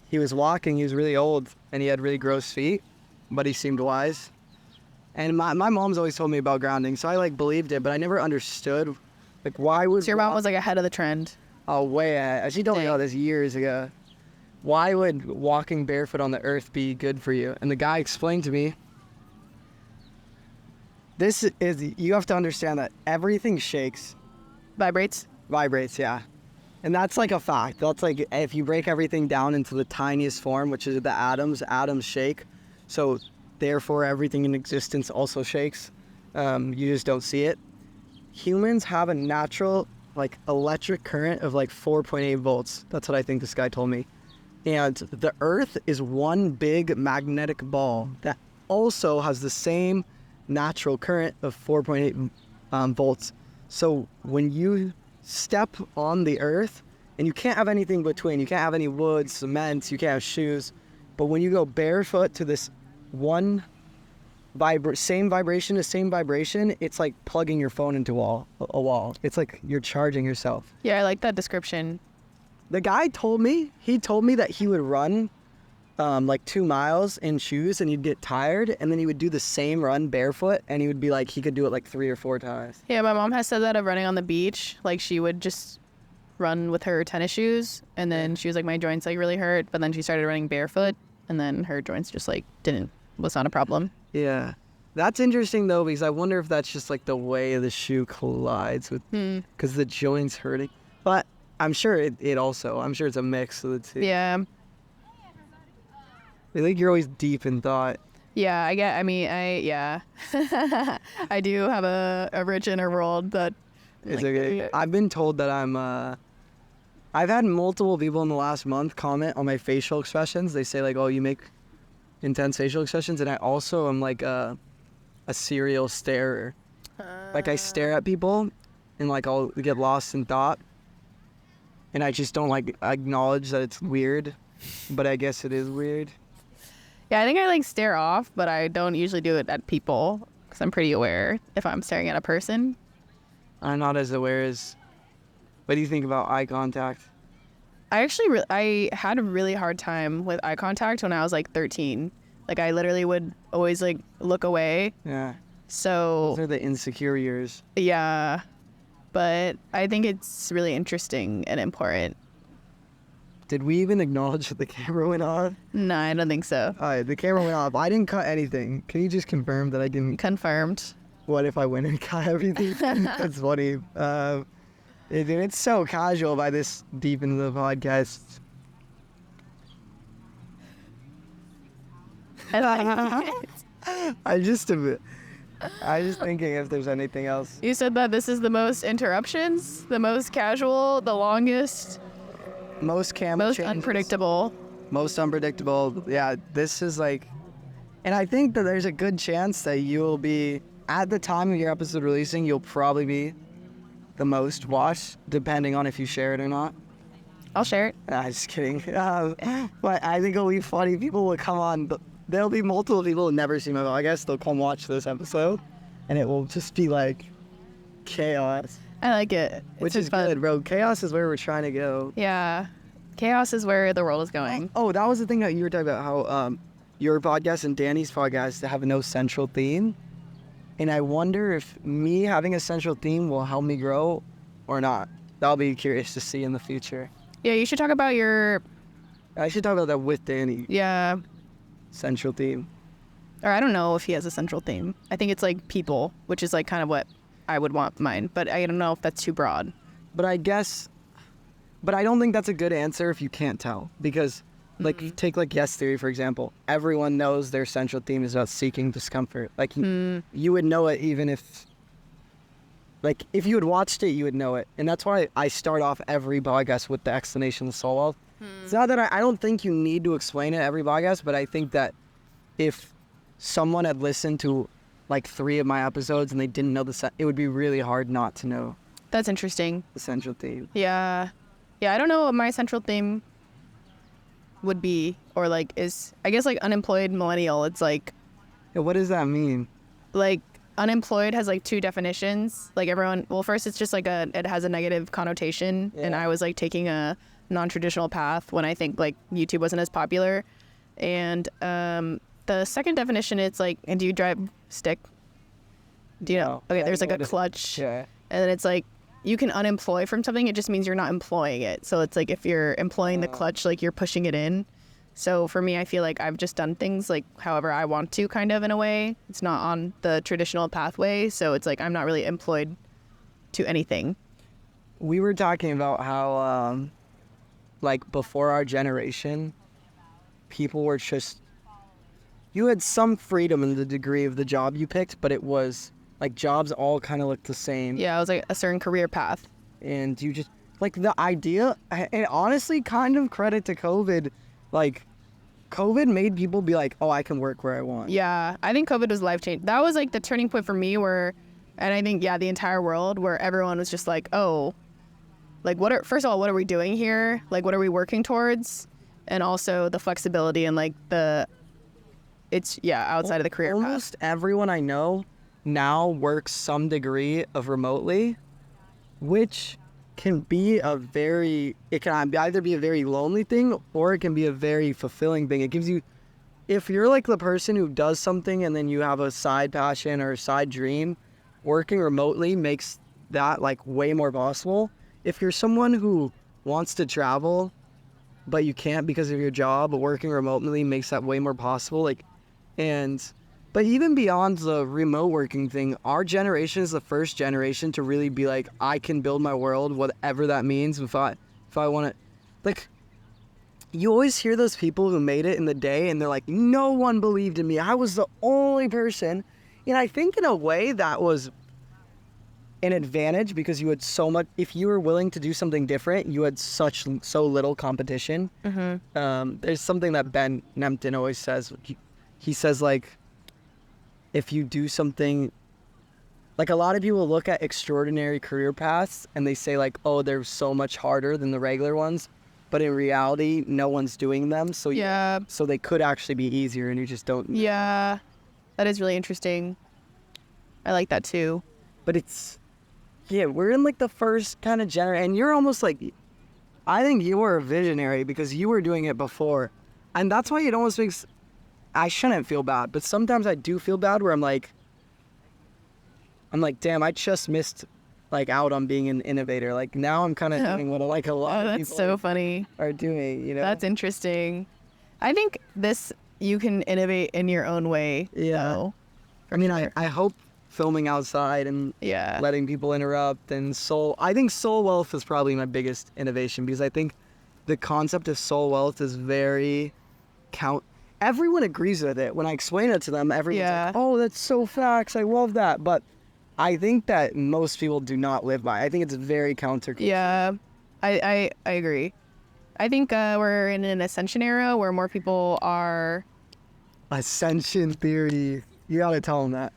he was walking, he was really old, and he had really gross feet, but he seemed wise. And my mom's always told me about grounding, so I like believed it, but I never understood, like why was... So your mom was like ahead of the trend. Oh, way ahead. She told me all this years ago. Why would walking barefoot on the earth be good for you? And the guy explained to me, you have to understand that everything shakes. Vibrates? Vibrates, yeah. And that's like a fact. That's like, if you break everything down into the tiniest form, which is the atoms shake. So therefore everything in existence also shakes. You just don't see it. Humans have a natural like electric current of like 4.8 volts. That's what I think this guy told me. And the earth is one big magnetic ball that also has the same natural current of 4.8 volts. So when you step on the earth, and you can't have anything between, you can't have any wood, cement, you can't have shoes, but when you go barefoot to this one same vibration, it's like plugging your phone into a wall. It's like you're charging yourself. Yeah, I like that description. The guy told me that he would run like 2 miles in shoes and he'd get tired and then he would do the same run barefoot and he would be like, he could do it like 3 or 4 times. Yeah, my mom has said that of running on the beach. Like she would just run with her tennis shoes and then she was like, my joints like really hurt, but then she started running barefoot and then her joints just like was not a problem. Yeah. That's interesting though, because I wonder if that's just like the way the shoe collides with, because the joint's hurting. But I'm sure I'm sure it's a mix of the two. Yeah. I think you're always deep in thought. Yeah, I do have a rich inner world that It's okay. I've been told that I've had multiple people in the last month comment on my facial expressions. They say like, oh, you make intense facial expressions. And I also am like a serial starer. Like I stare at people and like I'll get lost in thought. And I just don't like acknowledge that it's weird. But I guess it is weird. Yeah, I think I like stare off, but I don't usually do it at people because I'm pretty aware if I'm staring at a person. I'm not as aware as... What do you think about eye contact? I actually I had a really hard time with eye contact when I was like 13. Like I literally would always like look away. Yeah. So Those are the insecure years. yeah, but I think it's really interesting and important. Did we even acknowledge that the camera went on? No, I don't think so. All right, the camera went off. I didn't cut anything. Can you just confirm that I didn't? Confirmed. What if I went and cut everything? That's funny. It's so casual by this deep into the podcast. I just thinking if there's anything else. You said that this is the most interruptions, the most casual, the longest, Most camera most changes. unpredictable. Most unpredictable. Yeah, this is like, and I think that there's a good chance that you'll be, at the time of your episode releasing, you'll probably be the most watched, depending on if you share it or not. I'll share it. Nah, just kidding. But I think it'll be funny. People will come on. There'll be multiple people who never see my podcast. They'll come watch this episode, and it will just be like chaos. I like it. Which It's is fun. good, bro. Chaos is where we're trying to go. Yeah. Chaos is where the world is going. Oh, that was the thing that you were talking about, how your podcast and Danny's podcast have no central theme. And I wonder if me having a central theme will help me grow or not. I'll be curious to see in the future. Yeah, you should talk about your, I should talk about that with Danny. yeah, Central theme. or I don't know if he has a central theme. I think it's like people, which is like kind of what I would want mine, but I don't know if that's too broad. But I don't think that's a good answer if you can't tell. Because, like, take like Yes Theory, for example. Everyone knows their central theme is about seeking discomfort. Like, you would know it even if, like, if you had watched it, you would know it. And that's why I start off every podcast with the explanation of the soul wealth. It's not that I don't think you need to explain it every podcast, but I think that if someone had listened to, like, 3 of my episodes and they didn't know it would be really hard not to know That's interesting. the central theme. Yeah. Yeah, I don't know what my central theme would be, or like is, I guess like unemployed millennial. It's like Yeah, what does that mean? unemployed has like 2 definitions. Like everyone, well, first it's just like it has a negative connotation, and I was like taking a non-traditional path when I think like YouTube wasn't as popular. And the second definition, it's like, and do you drive stick? Do you know? No. Okay, Yeah, there's like a what is- clutch. Yeah. And then it's like, you can unemploy from something. It just means you're not employing it. So it's like if you're employing the clutch, like you're pushing it in. So for me, I feel like I've just done things like however I want to, kind of in a way. It's not on the traditional pathway. So it's like I'm not really employed to anything. We were talking about how, like, before our generation, people were just... You had some freedom in the degree of the job you picked, but it was, like, jobs all kind of looked the same. Yeah, it was like a certain career path. And you just... Like, the idea... And honestly, kind of credit to COVID. Like, COVID made people be like, oh, I can work where I want. Yeah, I think COVID was life-changing. That was like the turning point for me where, and I think, yeah, the entire world, where everyone was just like, oh, like, first of all, what are we doing here? Like, what are we working towards? And also the flexibility and like outside of the career path. Almost everyone I know now works some degree of remotely, which can be it can either be a very lonely thing or it can be a very fulfilling thing. It gives you, if you're like the person who does something and then you have a side passion or a side dream, working remotely makes that like way more possible. If you're someone who wants to travel but you can't because of your job, working remotely makes that way more possible. But even beyond the remote working thing, our generation is the first generation to really be like, I can build my world, whatever that means. If I want to, like, you always hear those people who made it in the day and they're like, no one believed in me. I was the only person. And I think in a way that was an advantage because you had so much, if you were willing to do something different, you had so little competition. There's something that Ben Nempton always says. He says, like, if you do something, like a lot of people look at extraordinary career paths and they say like, oh, they're so much harder than the regular ones. But in reality, no one's doing them. So so they could actually be easier and you just don't. Yeah, that is really interesting. I like that too. But we're in like the first kind of generation. And you're almost like, I think you were a visionary because you were doing it before. And that's why it almost makes, I shouldn't feel bad, but sometimes I do feel bad where I'm like, damn, I just missed like out on being an innovator. Like now I'm kind of doing what like a lot of that's people so funny. are doing, you know? That's interesting. I think you can innovate in your own way. Yeah. Though. I mean, I hope filming outside and letting people interrupt and I think soul wealth is probably my biggest innovation because I think the concept of soul wealth is very everyone agrees with it. When I explain it to them, everyone's like, oh, that's so facts. I love that. But I think that most people do not live by it. I think it's very counter. Yeah, I agree. I think we're in an ascension era where more people are... Ascension theory. You gotta tell them that.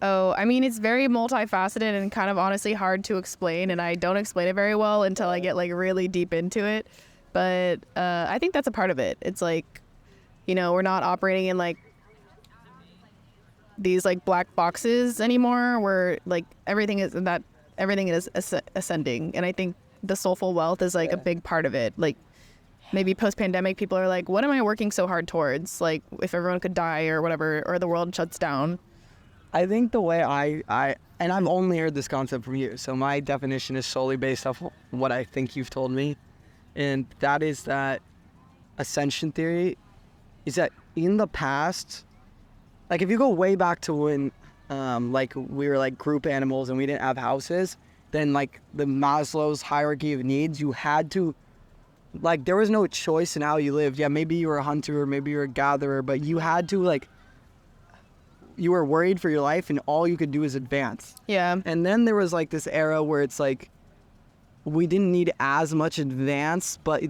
Oh, I mean, it's very multifaceted and kind of honestly hard to explain. And I don't explain it very well until I get like really deep into it. But I think that's a part of it. It's like, you know, we're not operating in like these like black boxes anymore where like everything is ascending. And I think the soulful wealth is like a big part of it. Like maybe post-pandemic people are like, what am I working so hard towards? Like if everyone could die or whatever, or the world shuts down. I think the way and I've only heard this concept from you, so my definition is solely based off what I think you've told me. And that is that ascension theory is that in the past, like if you go way back to when like we were like group animals and we didn't have houses, then like the Maslow's hierarchy of needs, you had to, like there was no choice in how you lived. Yeah, maybe you were a hunter or maybe you were a gatherer, but you had to like, you were worried for your life and all you could do is advance. Yeah. And then there was like this era where it's like, we didn't need as much advance, but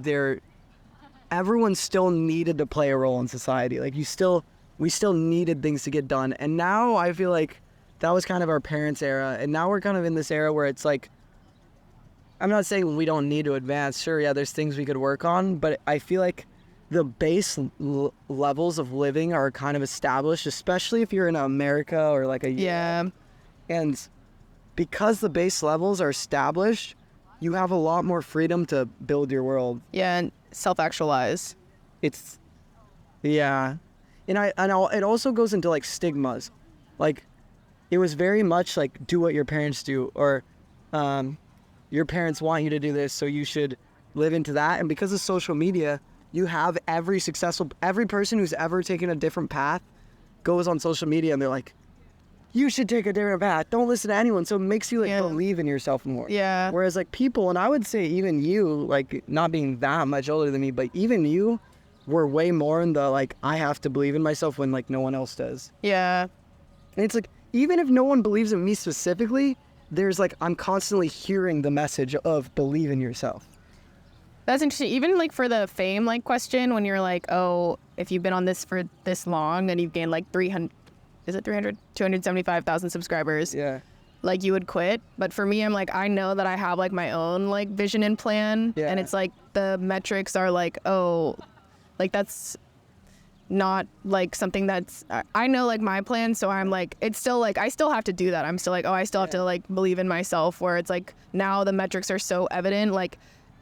everyone still needed to play a role in society. Like we still needed things to get done. And now I feel like that was kind of our parents' era. And now we're kind of in this era where it's like, I'm not saying we don't need to advance. Sure, yeah, there's things we could work on, but I feel like the base levels of living are kind of established, especially if you're in America or like yeah. And because the base levels are established, you have a lot more freedom to build your world. Yeah, and self-actualize. Yeah. And it also goes into like stigmas. Like it was very much like do what your parents do, or your parents want you to do this, so you should live into that. And because of social media, you have every person who's ever taken a different path goes on social media and they're like, you should take a different path. Don't listen to anyone. So it makes you like believe in yourself more. Yeah. Whereas like people, and I would say even you, like not being that much older than me, but even you were way more in the like, I have to believe in myself when like no one else does. Yeah. And it's like, even if no one believes in me specifically, there's like, I'm constantly hearing the message of believe in yourself. That's interesting. Even like for the fame like question, when you're like, oh, if you've been on this for this long and you've gained like 275,000 subscribers. Yeah. Like you would quit. But for me, I'm like, I know that I have like my own like vision and plan. Yeah. And it's like the metrics are like, oh, like that's not like something that's I know like my plan, so I'm like it's still like I still have to do that. I'm still like, oh, I still have to like believe in myself, where it's like now the metrics are so evident, like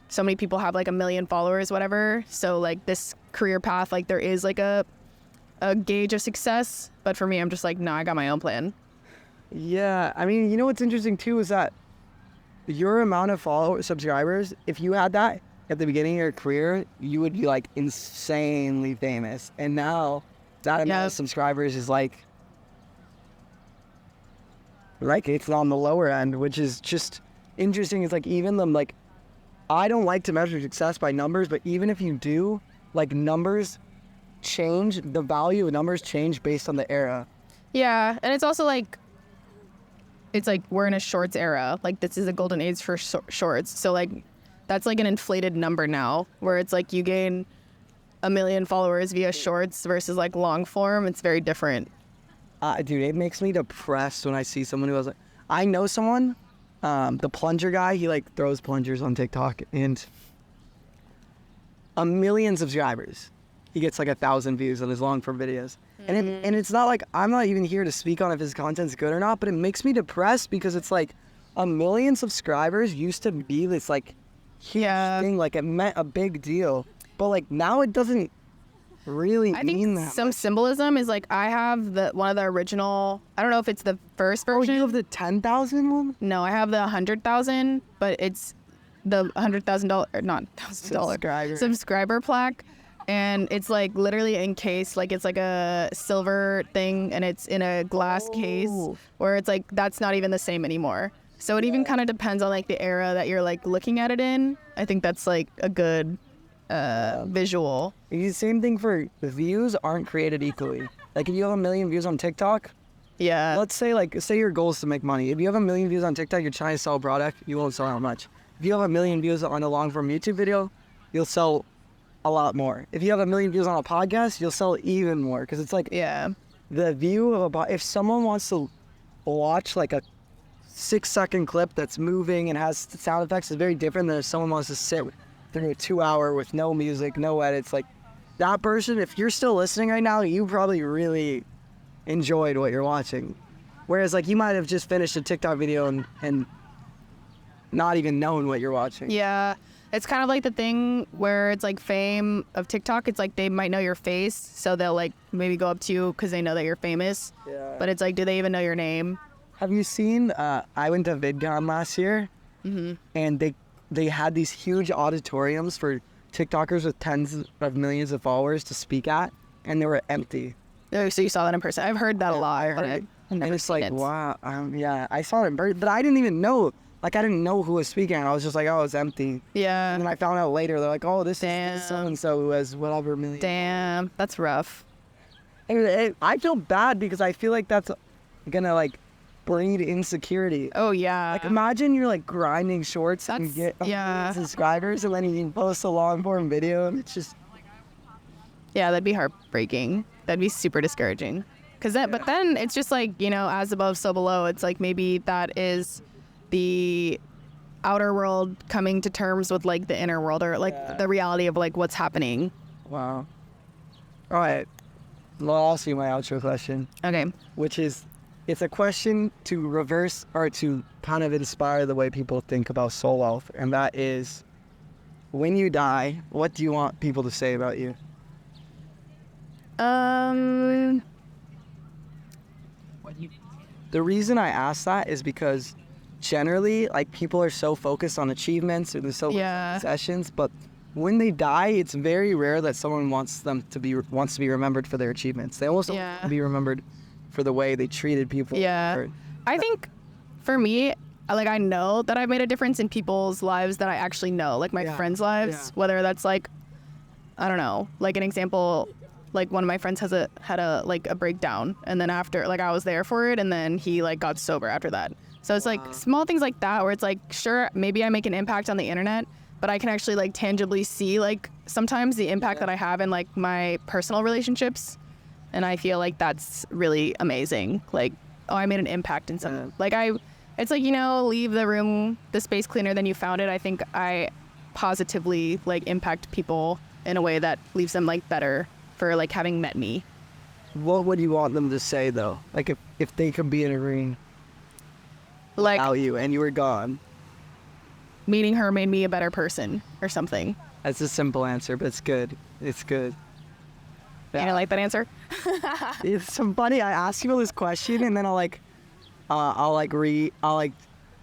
so many people have like 1 million followers, whatever. So like this career path, like there is like a gauge of success, but for me I'm just like, no, I got my own plan. Yeah, I mean, you know what's interesting too is that your amount of subscribers, if you had that at the beginning of your career, you would be like insanely famous. And now that amount of subscribers is like it's on the lower end, which is just interesting. It's like even them like, I don't like to measure success by numbers, but even if you do, like numbers change, the value of numbers change based on the era. Yeah, and it's also like, it's like we're in a shorts era. Like this is a golden age for shorts. So like that's like an inflated number now, where it's like you gain 1 million followers via shorts versus like long form. It's very different. Dude, it makes me depressed when I see someone who has like, I know someone, the plunger guy, he like throws plungers on TikTok, and 1 million subscribers. He gets like 1,000 views on his long form videos. And it's not like, I'm not even here to speak on if his content's good or not, but it makes me depressed because it's like 1 million subscribers used to be this like huge thing, like it meant a big deal. But like now it doesn't really mean that. Some symbolism is like, I have one of the original, I don't know if it's the first version. Oh, you have the 10,000 one? No, I have the 100,000, but it's the $100,000, not $1,000 subscriber plaque. And it's like literally encased, like it's like a silver thing, and it's in a glass case, where it's like that's not even the same anymore. So it even kind of depends on like the era that you're like looking at it in. I think that's like a good visual. The same thing for the views aren't created equally. Like if you have 1 million views on TikTok, let's say your goal is to make money. If you have 1 million views on TikTok, you're trying to sell a product, you won't sell that much. If you have 1 million views on a long form YouTube video, you'll sell a lot more. If you have 1 million views on a podcast, you'll sell even more, because it's like the view of if someone wants to watch like a 6-second clip that's moving and has sound effects is very different than if someone wants to sit through a 2-hour with no music, no edits. Like that person, if you're still listening right now, you probably really enjoyed what you're watching. Whereas like you might have just finished a TikTok video and not even known what you're watching. Yeah. It's kind of like the thing where it's like fame of TikTok. It's like they might know your face, so they'll like maybe go up to you because they know that you're famous. Yeah. But it's like, do they even know your name? Have you seen, I went to VidCon last year, and they had these huge auditoriums for TikTokers with tens of millions of followers to speak at, and they were empty. Oh, so you saw that in person. I've heard that a lot. I heard it. And it's like, wow, yeah, I saw it in person, but I didn't even know. Like, I didn't know who was speaking. I was just like, oh, it's empty. Yeah. And then I found out later, they're like, oh, this is so-and-so who has whatever million. Damn, that's rough. I feel bad because I feel like that's gonna, like, breed insecurity. Oh, yeah. Like, imagine you're, like, grinding shorts and get subscribers, and then you can post a long-form video, and it's just... Yeah, that'd be heartbreaking. That'd be super discouraging. But then it's just, like, you know, as above, so below. It's like maybe that is... the outer world coming to terms with like the inner world, or like the reality of like what's happening. Wow. All right. Well, I'll ask you my outro question. Okay. Which is, it's a question to reverse or to kind of inspire the way people think about soul wealth. And that is, when you die, what do you want people to say about you? The reason I ask that is because generally, like, people are so focused on achievements or they're so sessions, but when they die, it's very rare that someone wants to be remembered for their achievements. They almost want to be remembered for the way they treated people. Yeah. I think for me, like, I know that I've made a difference in people's lives that I actually know, like my friends' lives, whether that's like, I don't know, like an example, like one of my friends had a breakdown, and then after, like, I was there for it, and then he like got sober after that. So it's like small things like that where it's like, sure, maybe I make an impact on the internet, but I can actually like tangibly see like sometimes the impact that I have in like my personal relationships. And I feel like that's really amazing. Like, oh, I made an impact in something. Like it's like, you know, leave the space cleaner than you found it. I think I positively like impact people in a way that leaves them like better for like having met me. What would you want them to say though? Like if they could be in a room Like without you and you were gone. meeting her made me a better person or something. That's a simple answer, but it's good. It's good. You don't like that answer? It's so funny. I ask people this question and then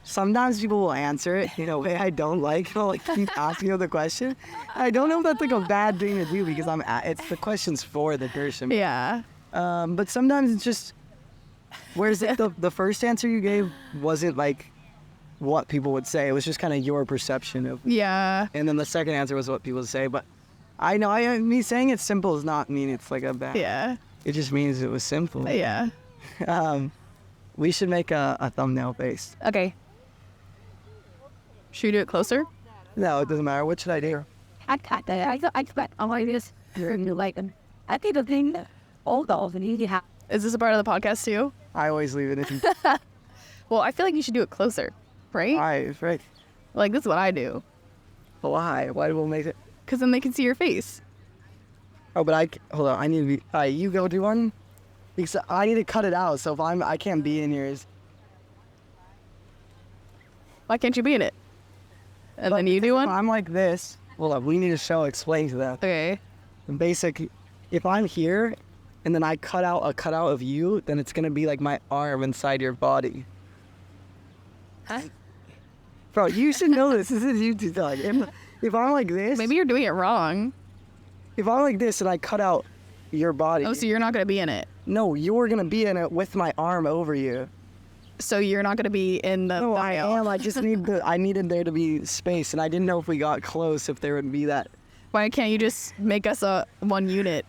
sometimes people will answer it in a way I don't like. I'll like keep asking them the question. I don't know if that's like a bad thing to do because it's the question's for the person. Yeah. But sometimes it's just, whereas the first answer you gave wasn't like what people would say. It was just kind of your perception of. Yeah. And then the second answer was what people say. But I know me saying it's simple does not mean it's like a bad. Yeah. It just means it was simple. Yeah. We should make a thumbnail based. Okay. Should we do it closer? No, it doesn't matter. What should I do? I got all this. You're like them. I think the thing that all those and you have. Is this a part of the podcast too? I always leave it in. Well, I feel like you should do it closer, right? Right. Like this is what I do. Why? Why do we make it? Because then they can see your face. Oh, but hold on. I need to be. All right, you go do one. Because I need to cut it out. So if I can't be in yours. Why can't you be in it? And then you do If one? I'm like this. Hold up. We need to explain to them. Okay. Basic. If I'm here, and then I cut out a cutout of you, then it's gonna be like my arm inside your body. Huh? Bro, you should know this. This is YouTube talk. If I'm like this. Maybe you're doing it wrong. If I'm like this and I cut out your body. Oh, so you're not going to be in it. No, you're gonna be in it with my arm over you. So you're not going to be in the No, I thumbnail. am. I just I needed there to be space, and I didn't know if we got close if there would be that. Why can't you just make us a one unit?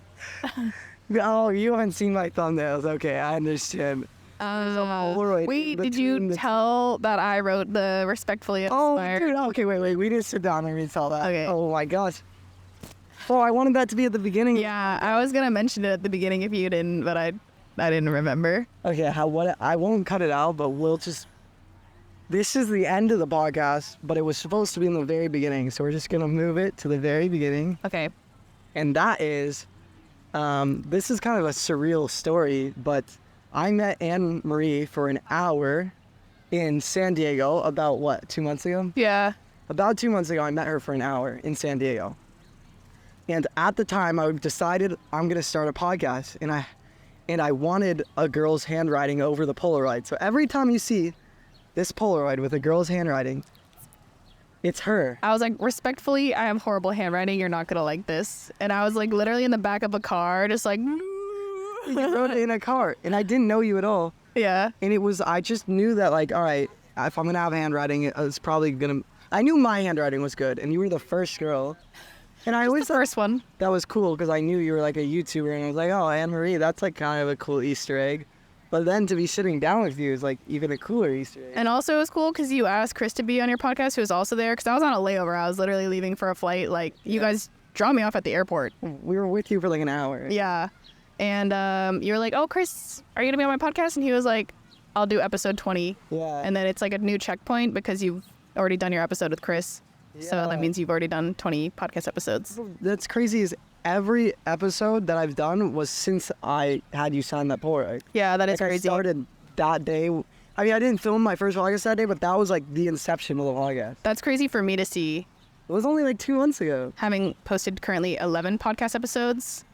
Oh, you haven't seen my thumbnails. Okay, I understand. Polaroid Wait, did between you the- tell that I wrote the respectfully Oh, inspired? dude. Okay, wait. We need to sit down and retell that. Okay. Oh my gosh. Oh, I wanted that to be at the beginning. Yeah, I was going to mention it at the beginning if you didn't, but I didn't remember. Okay, I won't cut it out, but we'll just. This is the end of the podcast, but it was supposed to be in the very beginning, so we're just gonna move it to the very beginning. Okay. And that is, this is kind of a surreal story, but I met Annemarie for an hour in San Diego about, 2 months ago? Yeah. About 2 months ago, I met her for an hour in San Diego. And at the time, I decided I'm going to start a podcast, and I wanted a girl's handwriting over the Polaroid. So every time you see this Polaroid with a girl's handwriting, it's her. I was like, respectfully, I have horrible handwriting. You're not going to like this. And I was like literally in the back of a car, just like, You wrote it in a car, and I didn't know you at all. yeah. And I just knew that, like, all right, if I'm going to have handwriting, it's probably going to... I knew my handwriting was good, and you were the first girl. And I always The first one. that was cool because I knew you were like a YouTuber, and I was like, oh, Annemarie, that's like kind of a cool Easter egg. But then to be sitting down with you is like even a cooler Easter egg. And also it was cool because you asked Chris to be on your podcast, who was also there, because I was on a layover. I was literally leaving for a flight. Like, you guys dropped me off at the airport. We were with you for like an hour. Yeah. And you were like, oh, Chris, are you going to be on my podcast? And he was like, I'll do episode 20. Yeah. And then it's like a new checkpoint because you've already done your episode with Chris. So Yeah. that means you've already done 20 podcast episodes. That's crazy is every episode that I've done was since I had you sign that Polaroid. Yeah, that is Like I crazy. started that day. I mean, I didn't film my first podcast that day, but that was like the inception of the podcast. That's crazy for me to see, It was only like 2 months ago. having posted currently 11 podcast episodes.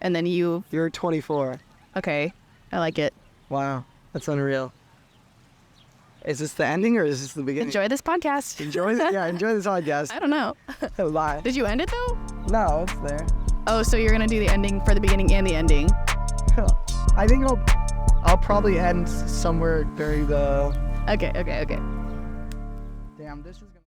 And then you, You're 24. okay, I like it. Wow. That's unreal. Is this the ending or is this the beginning? Enjoy this podcast. Enjoy this podcast. I don't know. Bye. Did you end it though? No, it's there. Oh, so you're gonna do the ending for the beginning and the ending. I think I'll probably end somewhere during the Okay.